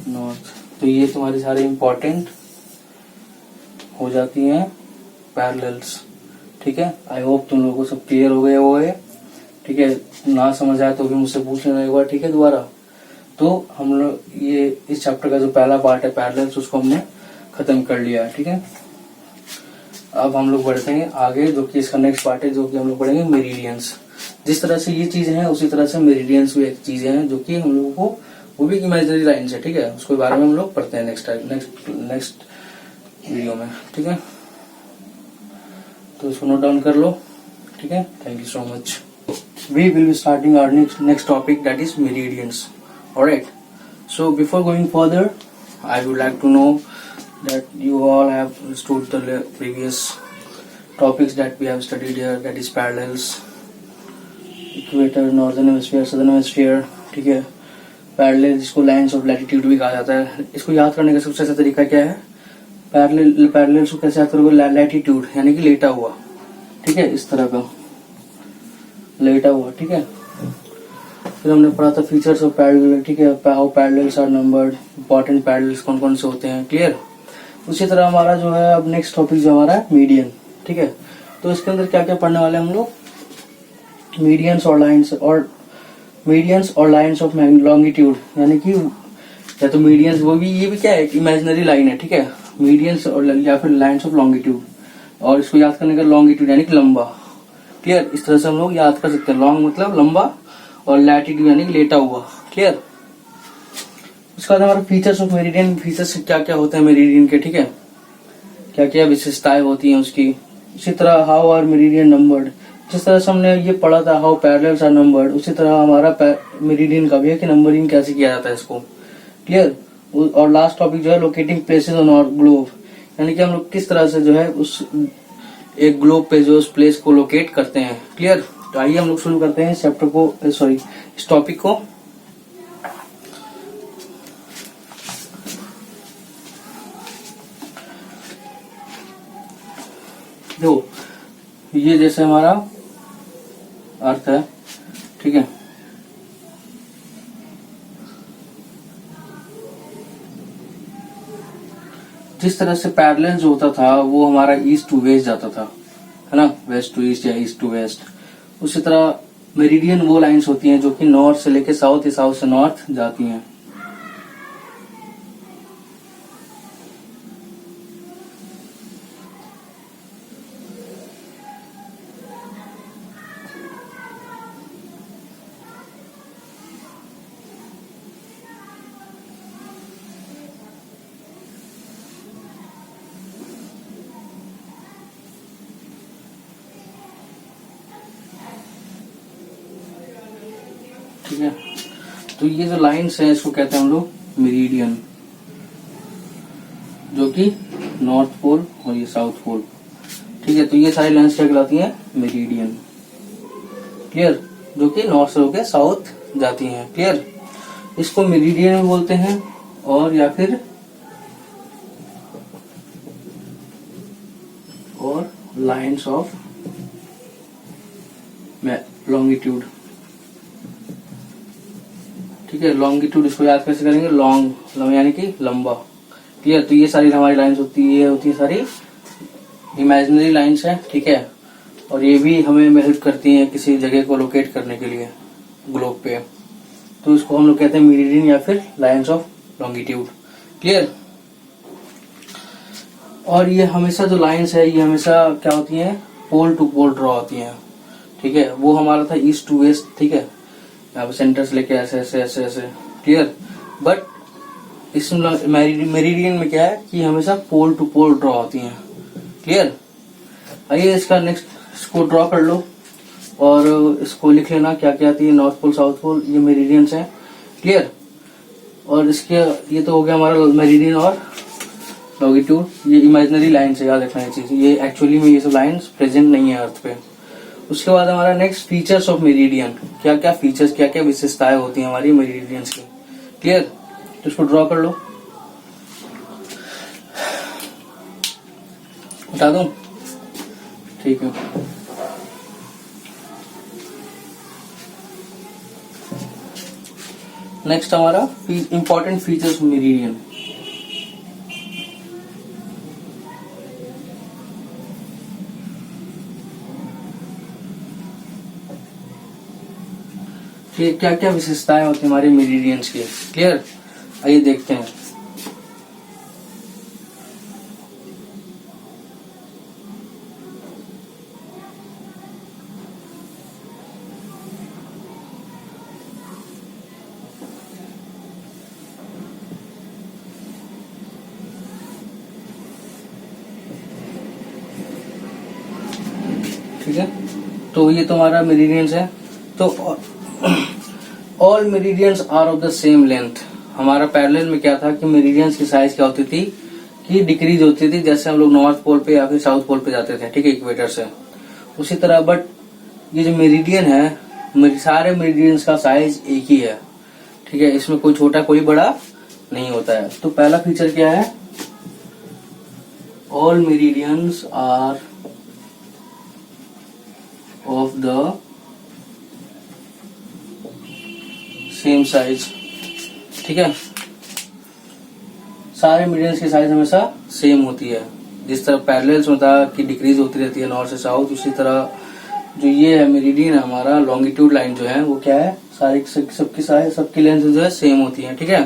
नॉर्थ। तो ये तुम्हारी सारी इंपॉर्टेंट हो जाती हैं पैरेलल्स, ठीक है। आई होप तुम लोगों को सब क्लियर हो गया वो है, ठीक है। ना समझ आया तो भी मुझसे पूछ लेना एक बार, ठीक है, दोबारा। तो हम लोग ये इस चैप्टर का जो पहला पार्ट है पैरेलल्स, उसको हमने खत्म कर लिया है, ठीक है। अब हम लोग बढ़ते हैं आगे, जो कि इसका नेक्स्ट पार्ट है, जो कि हम लोग पढ़ेंगे मेरिडियंस। जिस तरह से ये चीजें हैं उसी तरह से मेरिडियंस भी एक चीजें हैं जो कि हम लोगों को, वो भी इमेजिनरी लाइन है, ठीक है। उसके बारे में हम लोग पढ़ते हैं नेक्स्ट वीडियो में, ठीक है। तो इसको नोट डाउन कर लो, ठीक है। Thank you so much. We will be starting our next topic, that is meridians. Alright. So before going further, I would like to know that you all have understood the previous topics that we have studied here, that is parallels, equator, northern hemisphere, southern hemisphere, ठीक है। Parallel जिसको lines of latitude भी कहा जाता है। इसको याद करने का सबसे अच्छा तरीका क्या है? पैरेलल को कैसे याद करोगे? लैटिट्यूड यानी कि लेटा हुआ, ठीक है, इस तरह का लेटा हुआ, ठीक है। फिर हमने पढ़ा था फीचर्स ऑफ पैरेलल, ठीक है, how parallels are numbered, important parallels कौन कौन से होते हैं। क्लियर? उसी तरह हमारा जो है अब नेक्स्ट टॉपिक जो हमारा है मीडियन, ठीक है। तो इसके अंदर क्या क्या पढ़ने वाले हम लोग? मीडियंस और लाइन्स ऑफ लॉन्गिट्यूड, यानी कि या तो मीडियंस, वो भी, ये भी क्या है? इमेजिनरी लाइन है, ठीक है। मीडियंस और या फिर लाइन्स ऑफ लॉन्गिट्यूड, और इसको याद करने का लॉन्गिट्यूड यानी कि लंबा। क्लियर? इस तरह से हम लोग याद कर सकते हैं। लॉन्ग मतलब लंबा और लैटिट्यूड यानी कि लेटा हुआ। क्लियर? उसके बाद हमारा फीचर्स ऑफ मेरिडियन, फीचर्स क्या क्या होते हैं मेरिडियन के, ठीक है, क्या क्या विशेषताएं होती हैं उसकी। उसी तरह हाउ आर मेरिडियन नंबर्ड, जिस तरह से हमने ये पढ़ा था हाउ पैरेलल्स आर नंबर्ड, उसी तरह हमारा मेरिडियन का भी है कि नंबरिंग कैसे किया जाता है इसको। क्लियर? और लास्ट टॉपिक जो है locating places on our globe, यानी कि हम लोग किस तरह से जो है उस एक ग्लोब पे जो उस प्लेस को लोकेट करते हैं। क्लियर? तो आइए हम लोग शुरू करते हैं इस चैप्टर को, सॉरी इस टॉपिक को। देखो, ये जैसे हमारा अर्थ है, ठीक है, जिस तरह से पैरेलल जो होता था वो हमारा ईस्ट टू वेस्ट जाता था, है ना, वेस्ट टू ईस्ट या ईस्ट टू वेस्ट। उसी तरह मेरिडियन वो लाइंस होती हैं जो कि नॉर्थ से लेके साउथ या साउथ से नॉर्थ जाती हैं। ठीक है, तो ये जो लाइंस है इसको कहते हैं हम लोग मेरिडियन, जो कि नॉर्थ पोल और ये साउथ पोल। ठीक है, तो ये सारी लाइंस क्या कहलाती हैं? मेरिडियन। क्लियर? जो कि नॉर्थ से होकर साउथ जाती हैं। क्लियर? इसको मेरिडियन बोलते हैं, और या फिर और लाइंस ऑफ लॉन्गिट्यूड। ठीक है, लॉन्गिट्यूड इसको याद कैसे करेंगे? लॉन्ग यानी कि लंबा। क्लियर? तो ये सारी हमारी लाइंस होती है, ये होती है सारी इमेजिनरी लाइंस है। ठीक है, और ये भी हमें हेल्प करती हैं किसी जगह को लोकेट करने के लिए ग्लोब पे। तो इसको हम लोग कहते हैं मेरिडियन या फिर लाइंस ऑफ लॉन्गिट्यूड। क्लियर। और ये हमेशा जो लाइंस है ये हमेशा क्या होती हैं, पोल टू पोल ड्रॉ होती हैं। ठीक है, वो हमारा था ईस्ट टू वेस्ट। ठीक है, यहाँ पे सेंटर से लेके ऐसे ऐसे ऐसे ऐसे। क्लियर। बट इस मेरिडियन में क्या है कि हमेशा पोल टू पोल ड्रॉ होती हैं। क्लियर। आइए इसका नेक्स्ट, इसको ड्रॉ कर लो और इसको लिख लेना क्या क्या आती है, नॉर्थ पोल साउथ पोल, ये मेरिडियंस हैं। क्लियर। और इसके ये तो हो गया हमारा मेरिडियन और लॉन्गिट्यूड। ये इमेजिनरी लाइन से याद रखना है चीज, ये एक्चुअली में ये सब लाइंस प्रेजेंट नहीं है अर्थ पे। उसके बाद हमारा नेक्स्ट फीचर्स ऑफ मेरिडियन, क्या क्या फीचर्स, क्या क्या विशेषताएं होती हैं हमारी मेरिडियंस की। क्लियर। तो इसको ड्रॉ कर लो, बता दूं। ठीक है, नेक्स्ट हमारा इंपॉर्टेंट फीचर्स मेरिडियन। क्या क्या विशेषताएं होती है हमारे मेरिडियंस की। क्लियर। आइए देखते हैं। ठीक है, तो ये तुम्हारा मेरिडियंस है। तो all meridians are of the same length. हमारा पैरेलल में क्या था कि मेरिडियंस की साइज क्या होती थी कि डिक्रीज होती थी, जैसे हम लोग नॉर्थ पोल पे या फिर साउथ पोल पे जाते थे। ठीक है, इक्वेटर से। उसी तरह बट ये जो मेरिडियन है, सारे मेरिडियंस का साइज एक ही है। ठीक है, इसमें कोई छोटा कोई बड़ा नहीं होता है। तो पहला फीचर क्या है, all meridians are of the same size. ठीक है, सारे मेरिडियंस की साइज हमेशा सेम होती है। जिस तरह पैरेलल्स में था कि डिक्रीज होती रहती है नॉर्थ से साउथ, उसी तरह जो ये है मेरिडियन हमारा, लॉन्गिट्यूड लाइन जो है वो क्या है, सारी सबकी साइज, सबकी लेंथ जो है सेम होती है। ठीक है,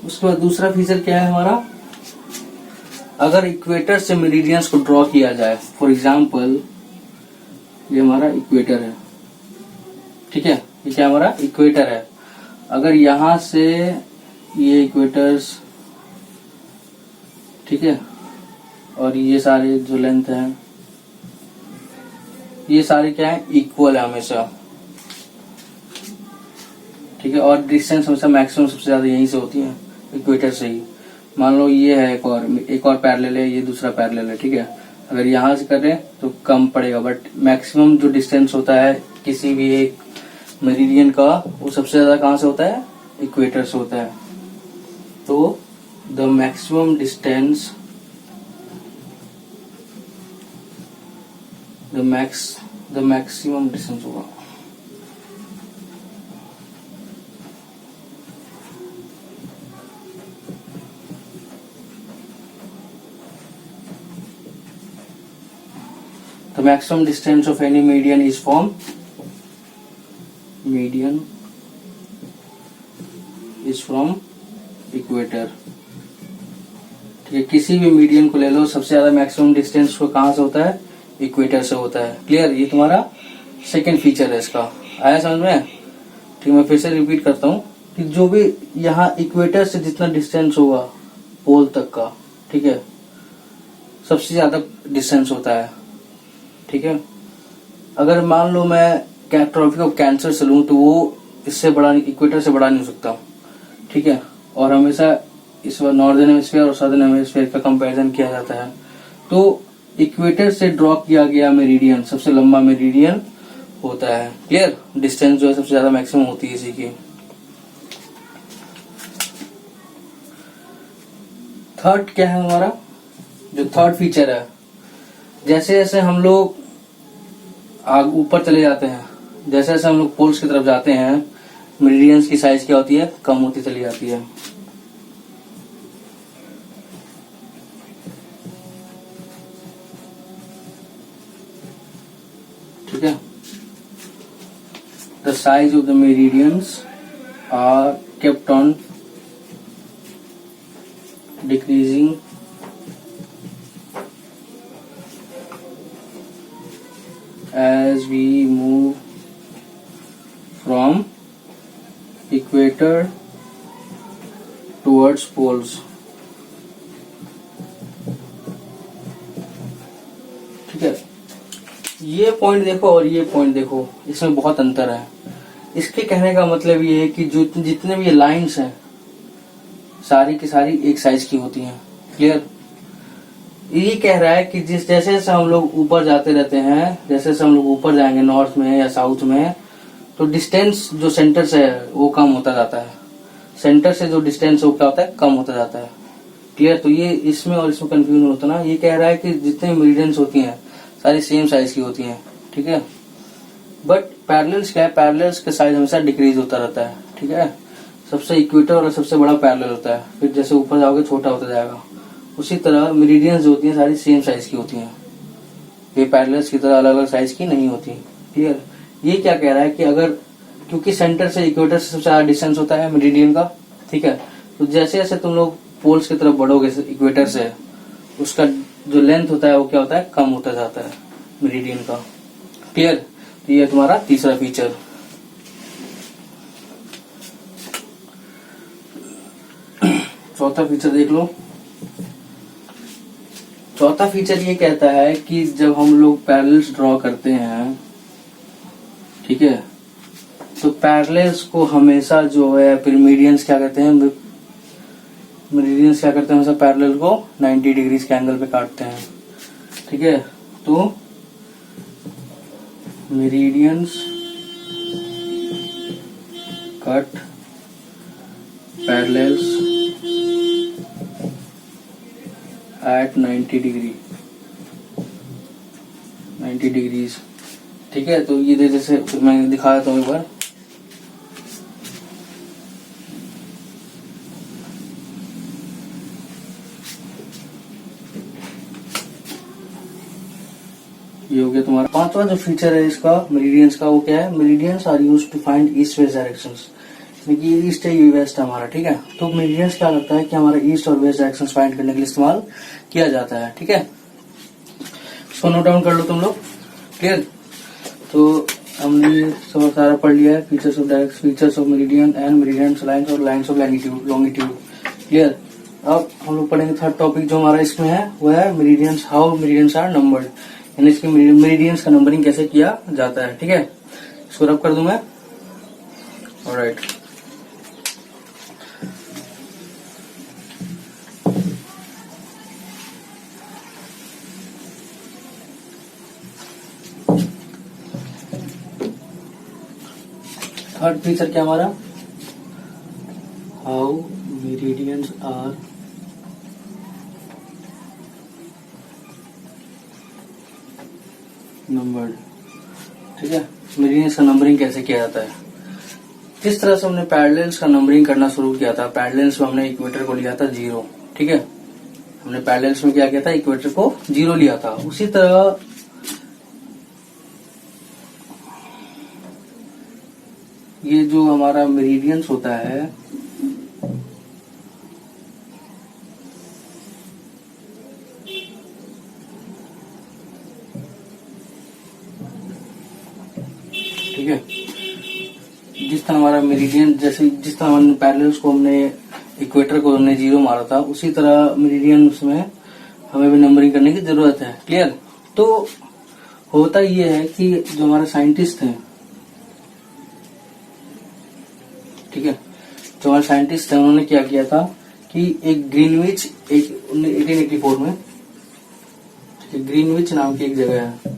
उसके बाद दूसरा फीचर क्या है हमारा, अगर इक्वेटर से मेरिडियंस को ड्रॉ किया जाए, फॉर एग्जाम्पल ये हमारा इक्वेटर है। ठीक है, ये क्या हमारा इक्वेटर है। अगर यहां से ये इक्वेटर्स, ठीक है, और ये सारे जो लेंथ है ये सारे क्या है, इक्वल है हमेशा। ठीक है, और डिस्टेंस हमेशा मैक्सिमम सबसे ज्यादा यहीं से होती है, इक्वेटर से ही। मान लो ये है एक और पैरेलल है, ये दूसरा पैरेलल है। ठीक है, अगर यहां से करें तो कम पड़ेगा, बट मैक्सिमम जो डिस्टेंस होता है किसी भी एक मेरिडियन का, वो सबसे ज्यादा कहां से होता है, इक्वेटर से होता है। तो the maximum distance, the maximum distance होगा the maximum distance of any median is from equator। ठीक है, किसी भी मीडियन को ले लो, सबसे ज्यादा मैक्सिमम डिस्टेंस को कहां से होता है, इक्वेटर से होता है। क्लियर, ये तुम्हारा सेकंड फीचर है इसका। आया समझ में। ठीक, मैं फिर से रिपीट करता हूँ कि जो भी यहाँ इक्वेटर से जितना डिस्टेंस होगा पोल तक का, ठीक है, सबसे ज्यादा डिस्टेंस होता है। ठीक है, अगर मान लो मैं ट्रॉपिक ऑफ कैंसर से लूं तो वो इससे बड़ा, इक्वेटर से बड़ा नहीं हो सकता। ठीक है, और हमेशा इस बार नॉर्दर्न हेमिस्फीयर और सदर्न हेमिस्फीयर का कंपैरिजन किया जाता है। तो इक्वेटर से ड्रॉ किया गया मेरिडियन सबसे लंबा मेरिडियन होता है। क्लियर, डिस्टेंस जो है सबसे ज्यादा मैक्सिमम होती है इसी की। थर्ड क्या है हमारा, जो थर्ड फीचर है, जैसे जैसे हम लोग ऊपर चले जाते हैं, जैसे जैसे हम लोग पोल्स की तरफ जाते हैं, मेरिडियंस की साइज क्या होती है, कम होती चली जाती है। the size of the meridians are kept on decreasing as we move from equator towards poles. ठीक है, ये पॉइंट देखो और ये पॉइंट देखो, इसमें बहुत अंतर है। इसके कहने का मतलब ये है कि जो जितने भी ये लाइंस हैं सारी की सारी एक साइज की होती हैं। क्लियर? ये कह रहा है कि जिस जैसे जैसे हम लोग ऊपर जाते रहते हैं, जैसे जैसे हम लोग ऊपर जाएंगे नॉर्थ में या साउथ में, तो डिस्टेंस जो सेंटर से है वो कम होता जाता है। सेंटर से जो डिस्टेंस है वो क्या होता है, कम होता जाता है। क्लियर? तो ये इसमें और इसमें कंफ्यूजन होता है ना। ये कह रहा है कि जितने मेरिडियंस होती हैं सारी सेम साइज की होती हैं। ठीक है, बट पैरेलल्स क्या है, पैरेलल्स का साइज हमेशा डिक्रीज होता रहता है। ठीक है, सबसे इक्वेटर और सबसे बड़ा पैरेलल होता है, फिर जैसे ऊपर जाओगे छोटा होता जाएगा। उसी तरह मेरिडियंस जो होती हैं सारी सेम साइज की होती हैं, ये पैरेलल्स की तरह अलग अलग साइज की नहीं होती। क्लियर? ये क्या कह रहा है कि अगर, क्योंकि सेंटर से इक्वेटर से सबसे ज्यादा डिस्टेंस होता है मेरिडियन का, ठीक है, तो जैसे जैसे तुम लोग पोल्स की तरफ बढ़ोगे इक्वेटर से, उसका जो लेंथ होता है वो क्या होता है, कम होता जाता है मेरिडियन का। क्लियर? तो ये तुम्हारा तीसरा फीचर। चौथा फीचर देख लो। चौथा फीचर ये कहता है कि जब हम लोग पैरेलल्स ड्रॉ करते हैं, ठीक है, तो पैरेलल्स को हमेशा जो है, फिर मीडियंस क्या कहते हैं, मेरिडियंस क्या करते हैं, हमेशा पैरेलल को 90 डिग्रीज के एंगल पे काटते हैं। ठीक है, तो meridians cut parallels at 90 degrees. ठीक है, तो ये जैसे मैं दिखा देता हूँ एक बार। ये हो गया तुम्हारा पांचवा जो फीचर है इसका मेरिडियंस का, वो क्या है, meridians are used to find east west directions. ये ईस्ट है, ये वेस्ट है हमारा। ठीक है, तो मेरिडियंस क्या करता है कि हमारा ईस्ट और वेस्ट डायरेक्शन फाइंड करने के लिए इस्तेमाल किया जाता है। ठीक है, इसको नोट डाउन कर लो तुम लोग। क्लियर? तो हमने सब सारा पढ़ लिया है, features of direct, features of meridian and meridian lines और लाइन्स ऑफ लॉन्गिट्यूड। क्लियर? अब हम लोग पढ़ेंगे थर्ड टॉपिक जो हमारा इसमें है, वो है meridians, how meridians are numbered, यानी इसके मेरिडियंस का नंबरिंग कैसे किया जाता है। ठीक है, इसको रब कर दूं मैं। ऑलराइट, थर्ड फीचर क्या हमारा, हाउ मेरिडियंस आर नंबर्ड। ठीक है, मेरिडियंस का नंबरिंग कैसे किया जाता है। किस तरह से हमने पैरेलल्स का नंबरिंग करना शुरू किया था। पैरेलल्स में हमने इक्वेटर को लिया था 0। ठीक है, हमने पैरेलल्स में क्या किया था, इक्वेटर को 0 लिया था। उसी तरह ये जो हमारा मेरिडियंस होता है, ठीक है, जिस तरह हमारा मेरिडियन, जैसे जिस तरह हमने पैरेलल्स को हमने इक्वेटर को हमने 0 मारा था, उसी तरह मेरिडियन में हमें भी नंबरिंग करने की जरूरत है। क्लियर? तो होता ये है कि जो हमारे साइंटिस्ट हैं, ठीक है, जो हमारे साइंटिस्ट हैं उन्होंने क्या किया था कि एक ग्रीनविच, एक 1884 में ग्रीनविच नाम की एक जगह है,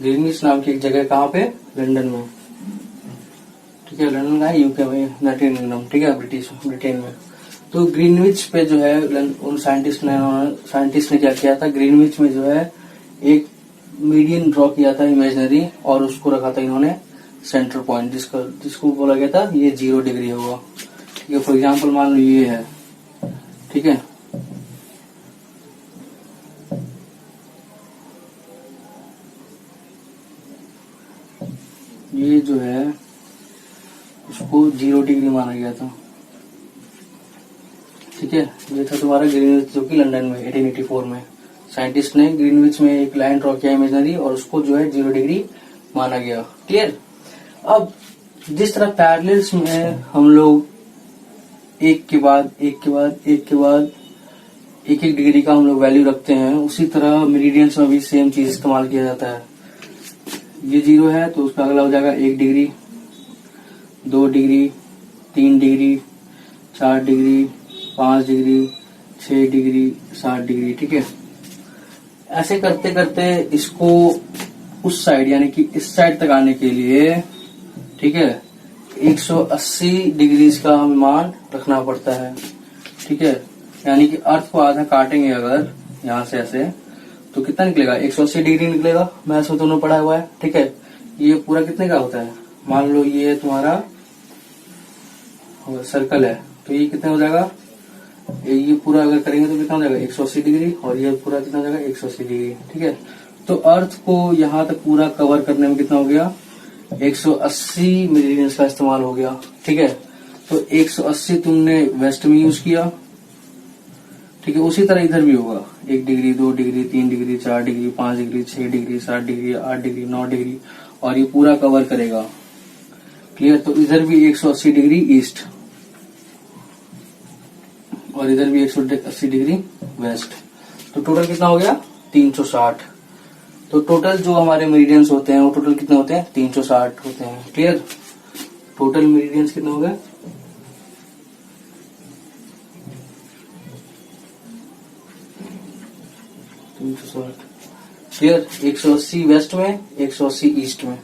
ग्रीनविच नाम की एक जगह, कहाँ पे, लंदन में। ठीक है, लंदन का यूके में, यूनाइटेड किंगडम। ठीक है, ब्रिटेन में। तो ग्रीनविच पे जो है उन साइंटिस्ट ने क्या किया था, ग्रीनविच में जो है एक मीडियन ड्रॉ किया था इमेजिनरी, और उसको रखा था इन्होंने सेंटर पॉइंट, जिसको बोला गया था ये 0 डिग्री होगा। ठीक है, फॉर एग्जाम्पल मान लो ये है। ठीक है, ये जो है उसको 0 डिग्री माना गया था, ठीक है। ये था तुम्हारा ग्रीनविच, जो कि लंदन में 1884 में साइंटिस्ट ने ग्रीनविच में एक लाइन ड्रॉ किया इमेजनरी, और उसको जो है 0 डिग्री माना गया। क्लियर। अब जिस तरह पैरेलल्स में हम लोग एक के बाद एक के बाद एक के बाद एक एक डिग्री का हम लोग वैल्यू रखते हैं, उसी तरह मेरिडियंस में भी सेम चीज इस्तेमाल किया जाता है। ये 0 है तो उसका अगला हो जाएगा 1 degree, 2 degree, 3 degree, 4 degree, 5 degree, 6 degree, 7 degree, ठीक है। ऐसे करते करते इसको उस साइड यानी कि इस साइड तक आने के लिए, ठीक है, 180 डिग्री का हमें मान रखना पड़ता है, ठीक है। यानी कि अर्थ को आधा काटेंगे अगर यहाँ से ऐसे, तो कितना निकलेगा, 180 डिग्री निकलेगा। मैथ्स में दोनों पढ़ा हुआ है, ठीक है। ये पूरा कितने का होता है, मान लो ये तुम्हारा सर्कल है, तो ये कितना हो जाएगा, ये पूरा अगर करेंगे तो कितना हो जाएगा 180 डिग्री, और ये पूरा कितना हो जाएगा 180 डिग्री, ठीक है। तो अर्थ को यहाँ तक पूरा कवर करने में कितना हो गया, 180 मेरिडियंस का इस्तेमाल हो गया, ठीक है। तो 180 तुमने वेस्ट में यूज किया, ठीक है। उसी तरह इधर भी होगा, 1 degree, 2 degree, 3 degree, 4 degree, 5 degree, 6 degree, 7 degree, 8 degree, 9 degree, और ये पूरा कवर करेगा। क्लियर। तो इधर भी 180 डिग्री ईस्ट, और इधर भी 180 डिग्री वेस्ट। तो टोटल कितना हो गया 360। तो टोटल जो हमारे मेरिडियंस होते हैं वो टोटल कितने होते हैं, 360 होते हैं। क्लियर। टोटल मेरिडियंस कितने हो गए, 360। क्लियर। 180 वेस्ट में, 180 ईस्ट में।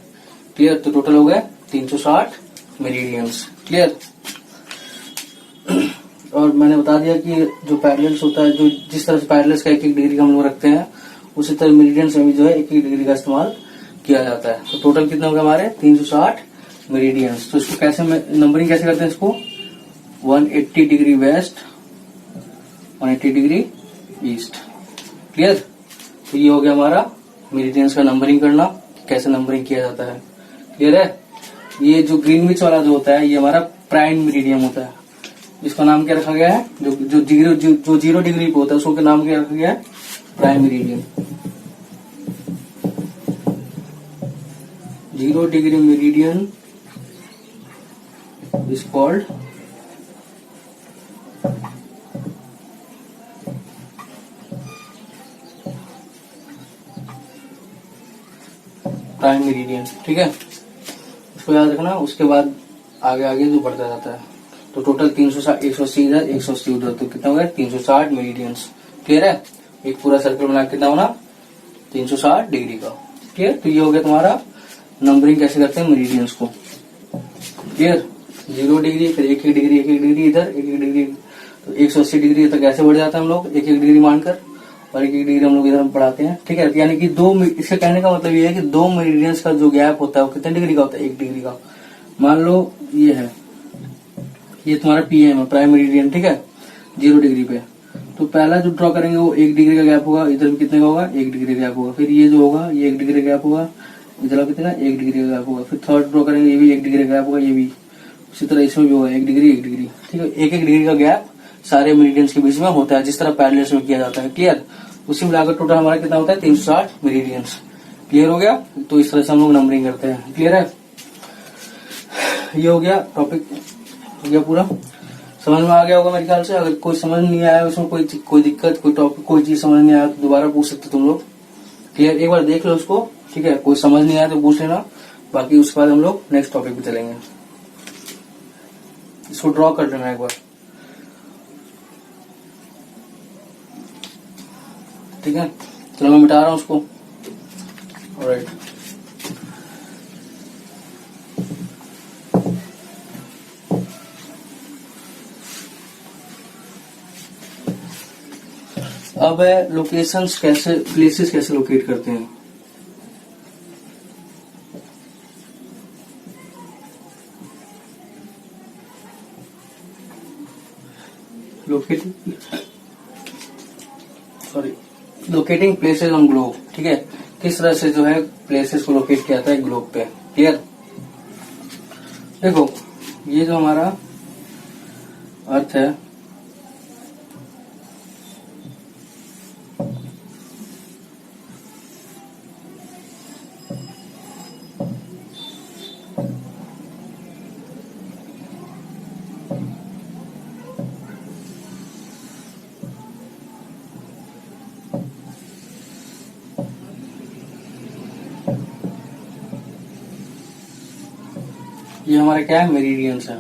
क्लियर। तो टोटल हो गए 360 मेरिडियंस। क्लियर। और मैंने बता दिया कि जो पैरेलल्स होता है, जो जिस तरह से पैरेलल्स का 1-1 डिग्री का हम लोग रखते हैं, उसी तरह मेरिडियंस में भी जो है 1-1 डिग्री का इस्तेमाल किया जाता है। तो टोटल कितना होगा हमारे 360 मेरिडियंस। तो इसको कैसे नंबरिंग कैसे करते हैं, इसको 180 degree west, 180 degree east. Clear. तो ये हो गया हमारा मेरिडियंस का नंबरिंग करना, कैसे नंबरिंग किया जाता है। क्लियर है। ये जो ग्रीनविच वाला जो होता है, ये हमारा प्राइम मेरिडियम होता है। इसका नाम क्या रखा गया है, जो 0 डिग्री पे होता है उसको नाम क्या रखा गया है, prime meridian. 0 degree meridian is called prime meridian, ठीक है। इसको याद रखना। उसके बाद आगे आगे जो बढ़ता जाता है। तो टोटल 360, 180 इधर, 180 उधर, तो कितना हो गया 360 मेरिडियंस। क्लियर है। एक पूरा सर्कल बना कितना होना 360 डिग्री का। क्लियर। तो ये हो गया तुम्हारा नंबरिंग कैसे करते हैं मेरिडियंस को। क्लियर। 0 डिग्री, फिर 1-1 डिग्री, 1-1 डिग्री इधर, 1-1 डिग्री, तो 180 डिग्री तक कैसे बढ़ जाता है हम लोग 1-1 डिग्री मानकर, और 1-1 डिग्री हम लोग इधर बढ़ाते हैं, ठीक है। यानी कि इसके कहने का मतलब ये है कि 2 मेरिडियंस का जो गैप होता है वो कितने डिग्री का होता है, 1 डिग्री का। मान लो ये है, ये तुम्हारा पीएम है, प्राइम मेरिडियन, ठीक है, 0 डिग्री पे। तो पहला जो ड्रॉ करेंगे वो 1 डिग्री का गैप होगा, इधर भी कितने का होगा 1 डिग्री का गैप होगा। फिर ये जो होगा ये 1 डिग्री का गैप होगा, इधर कितना 1 डिग्री का गैप होगा। फिर थर्ड ड्रॉ करेंगे, ये भी 1 डिग्री का गैप होगा, ये भी उसी तरह इसमें भी होगा 1 डिग्री 1 डिग्री, ठीक है। 1-1 डिग्री का गैप सारे मेरिडियंस के बीच में होता है, जिस तरह पैरेलल्स में किया जाता है। क्लियर। उसी मिलाकर टोटल हमारा कितना होता है 360 मेरिडियंस। क्लियर हो गया। तो इस तरह से हम लोग नंबरिंग करते हैं। क्लियर है। ये हो गया टॉपिक, हो गया पूरा, समझ में आ गया होगा मेरे ख्याल से। अगर कोई समझ नहीं आया उसमें कोई दिक्कत, कोई टॉपिक, कोई चीज समझ नहीं आया तो दोबारा पूछ सकते तुम लोग। क्लियर। एक बार देख लो उसको, ठीक है। कोई समझ नहीं आया तो पूछ लेना, बाकी उसके बाद हम लोग नेक्स्ट टॉपिक पे चलेंगे। इसको ड्रॉ कर लेना एक बार, ठीक है। चलो मैं मिटा रहा हूँ उसको। ऑलराइट। अब है लोकेशंस कैसे, प्लेसेस कैसे लोकेट करते हैं। लोकेटिंग प्लेसेस ऑन ग्लोब, ठीक है। किस तरह से जो है प्लेसेस को लोकेट किया जाता है ग्लोब पे। क्लियर। देखो ये जो हमारा अर्थ है, ये हमारा क्या है, मेरिडियंस है।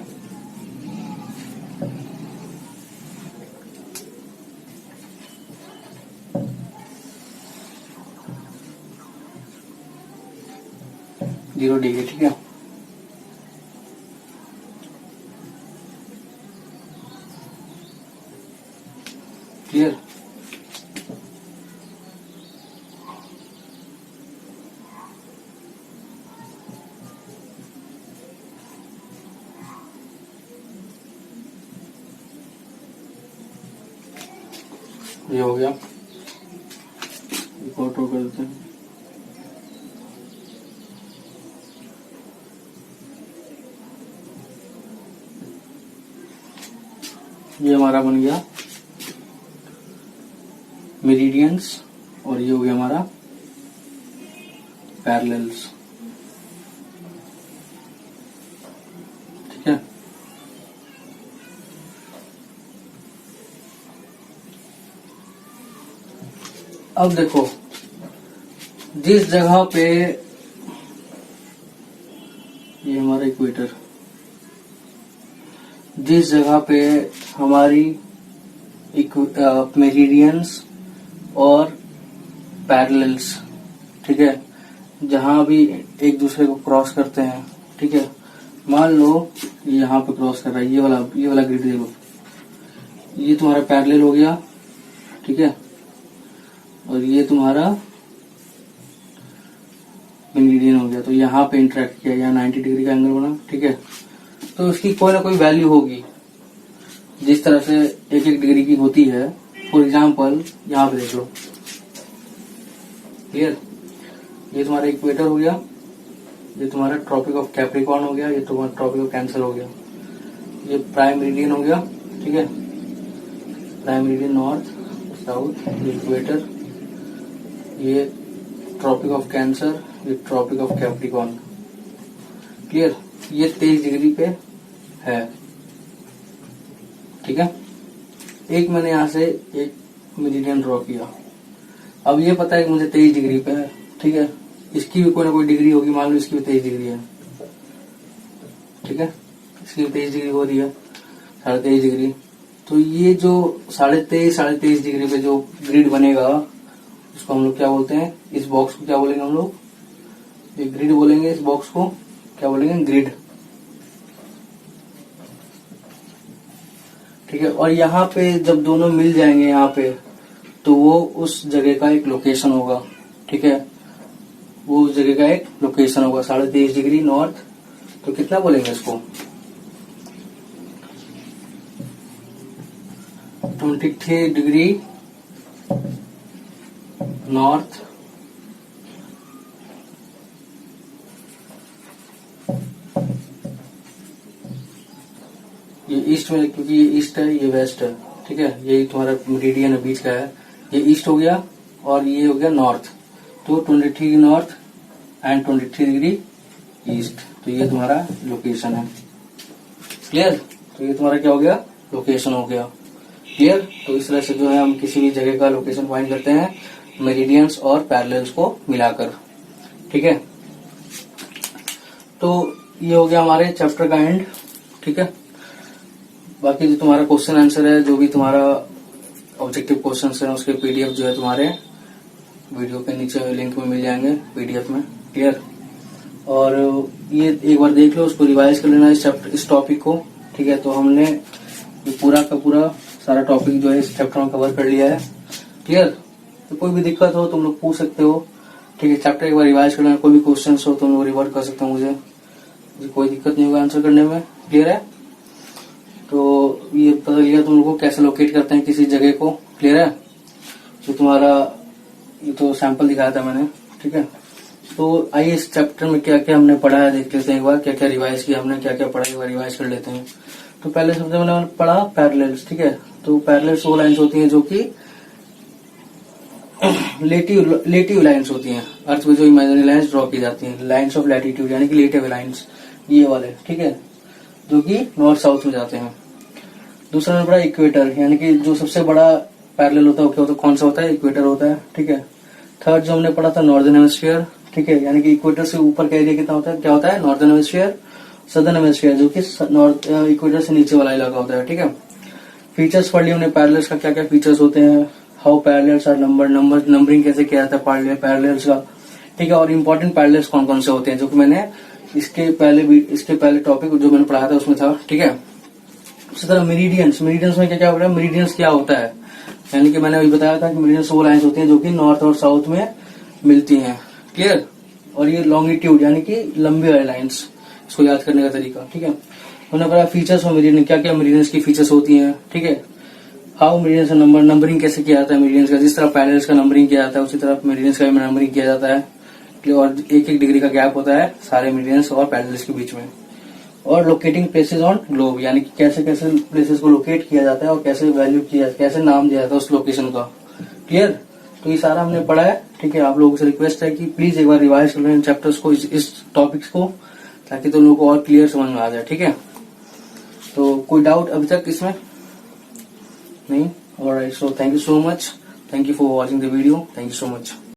जीरो डिग्री, ठीक है। क्लियर। ये हो गया, फोटो कर देते हैं। ये हमारा बन गया मेरिडियंस और ये हो गया हमारा पैरेलल्स, ठीक है। अब देखो जिस जगह पे ये हमारा इक्वेटर, जिस जगह पे हमारी मेरिडियंस और पैरेलल्स, ठीक है, जहां भी एक दूसरे को क्रॉस करते हैं, ठीक है। मान लो यहाँ पे क्रॉस कर रहा है, ये वाला ग्रिड देखो, ये तुम्हारा पैरेलल हो गया, ठीक है, और ये तुम्हारा मेरिडियन हो गया। तो यहाँ पे इंटरेक्ट किया, यहाँ 90 डिग्री का एंगल बना, ठीक है। तो इसकी कोई ना कोई वैल्यू होगी, जिस तरह से एक एक डिग्री की होती है। फॉर एग्जाम्पल यहाँ पे देख लो, क्लियर। ये तुम्हारा इक्वेटर हो गया, ये तुम्हारा ट्रॉपिक ऑफ कैप्रिकॉर्न हो गया, ये तुम्हारा ट्रॉपिक ऑफ कैंसर हो गया, ये प्राइम मेरिडियन हो गया, ठीक है। प्राइम मेरिडियन नॉर्थ साउथ, ये इक्वेटर, ये ट्रॉपिक ऑफ कैंसर, ये ट्रॉपिक ऑफ कैप्रिकॉर्न, क्लियर। ये 23 डिग्री पे है, ठीक है। एक मैंने यहां से एक मेरिडियन ड्रॉ किया। अब ये पता है कि मुझे 23 डिग्री पे है, ठीक है। इसकी भी कोई ना कोई डिग्री होगी, मान लो इसकी भी 23 डिग्री है, ठीक है। इसकी भी 23 डिग्री हो रही है, 23.5 डिग्री। तो ये जो 23.5 डिग्री पे जो ग्रिड बनेगा, उसको हम लोग क्या बोलते हैं, इस बॉक्स को क्या बोलेंगे हम लोग, एक ग्रिड बोलेंगे। इस बॉक्स को क्या बोलेंगे, ग्रिड, ठीक है। और यहाँ पे जब दोनों मिल जाएंगे यहाँ पे, तो वो उस जगह का एक लोकेशन होगा, ठीक है। वो उस जगह का एक लोकेशन होगा, 23.5 डिग्री नॉर्थ। तो कितना बोलेंगे इसको, 23 डिग्री नॉर्थ ये ईस्ट में, क्योंकि ये ईस्ट है, ये वेस्ट है, ठीक है। यही तुम्हारा मेरिडियन है, बीच का है। ये ईस्ट हो गया और ये हो गया नॉर्थ। तो 23 नॉर्थ एंड 23 डिग्री ईस्ट। तो ये तुम्हारा लोकेशन है, क्लियर। तो ये तुम्हारा क्या हो गया, लोकेशन हो गया, क्लियर। तो इस तरह से जो है हम किसी भी जगह का लोकेशन फाइंड करते हैं मेरिडियंस और पैरेलल्स को मिलाकर, ठीक है। तो ये हो गया हमारे चैप्टर का एंड, ठीक है। बाकी जो तुम्हारा क्वेश्चन आंसर है, जो भी तुम्हारा ऑब्जेक्टिव क्वेश्चन है, उसके पीडीएफ जो है तुम्हारे वीडियो के नीचे लिंक में मिल जाएंगे, पीडीएफ में, क्लियर। और ये एक बार देख लो, उसको रिवाइज कर लेना इस टॉपिक को, ठीक है। तो हमने ये पूरा का पूरा सारा टॉपिक जो है इस चैप्टर में कवर कर लिया है, क्लियर। तो कोई भी दिक्कत हो तुम लोग पूछ सकते हो, ठीक है। चैप्टर एक बार रिवाइज कर लेना, कोई भी क्वेश्चन हो तुम लोग रिवर्ट कर सकते हो, मुझे कोई दिक्कत नहीं होगा आंसर करने में, क्लियर है। तो ये पता लिया तुम लोग को कैसे लोकेट करते हैं किसी जगह को, क्लियर है। तो तुम्हारा ये तो सैंपल दिखाया था मैंने, ठीक है। तो आइए इस चैप्टर में क्या क्या हमने पढ़ा है देख लेते हैं एक बार, क्या क्या रिवाइज किया हमने, क्या क्या पढ़ा एक बार रिवाइज कर लेते हैं। तो पहले सबसे पहले हमने पढ़ा पैरेलल्स, ठीक है। तो पैरेलल्स वो लाइंस होती हैं जो कि लेटिव लाइंस होती हैं, अर्थ में जो इमेजिनरी लाइंस ड्रॉ की जाती हैं, लाइंस ऑफ लैटिट्यूड यानी कि लेटिव लाइंस, ये वाले, ठीक है, जो कि नॉर्थ साउथ में जाते हैं। दूसरा नंबर पड़ा इक्वेटर, यानी कि जो सबसे बड़ा पैरेलल होता है वो क्या होता है, कौन सा होता है, इक्वेटर होता है, ठीक है। थर्ड जो हमने पढ़ा था नॉर्दर्न हेमिस्फीयर, ठीक है, यानी कि इक्वेटर से ऊपर का एरिया कितना होता है, क्या होता है, नॉर्दर्न हेमिस्फीयर, सदर्न हेमिस्फीयर जो कि नॉर्थ इक्वेटर से नीचे वाला इलाका होता है, ठीक है। फीचर्स पढ़ लिए हमने पैरेलल्स का, क्या क्या फीचर्स होते हैं, हाउ पैरेलल्स आर नंबरिंग कैसे किया जाता है पैरेलल्स का, ठीक है। और इम्पोर्टेंट पैरेलल्स कौन कौन से होते हैं, जो कि मैंने इसके पहले टॉपिक जो मैंने पढ़ाया था उसमें था, ठीक है। उसी तरह मेरिडियंस में क्या क्या होता है, मेरिडियंस क्या होता है, यानी कि मैंने अभी बताया था कि मेरिडियंस वो लाइन्स होती हैं जो कि नॉर्थ और साउथ में मिलती हैं, क्लियर। और ये लॉन्गिट्यूड यानी कि लंबी वाली लाइन्स, इसको याद करने का तरीका, ठीक है। हमने पढ़ा फीचर्स ऑफ मेरिडियन, क्या क्या मेरिडियंस की फीचर्स होती हैं, ठीक है। हाउ मेरिडियंस का नंबरिंग कैसे किया जाता है मेरिडियंस का, जिस तरह पैरेलल्स का नंबरिंग किया जाता है उसी तरह मेरिडियंस का भी नंबरिंग किया जाता है, और एक एक डिग्री का गैप होता है सारे मेरिडियंस और पैरेलल्स के बीच में। और लोकेटिंग प्लेसेस ऑन ग्लोब, यानी कि कैसे कैसे प्लेसेस को लोकेट किया जाता है और कैसे वैल्यू किया, कैसे नाम दिया जाता है उस लोकेशन का, क्लियर। तो ये सारा हमने पढ़ा है, ठीक है। आप लोगों से रिक्वेस्ट है कि प्लीज एक बार रिवाइज कर लें इन चैप्टर्स को, इस टॉपिक्स को, ताकि तुम लोगों को और क्लियर समझ में आ जाए, ठीक है। तो कोई डाउट अभी तक इसमें नहीं? Alright, so thank you so much, thank you for watching the video, thank you so much.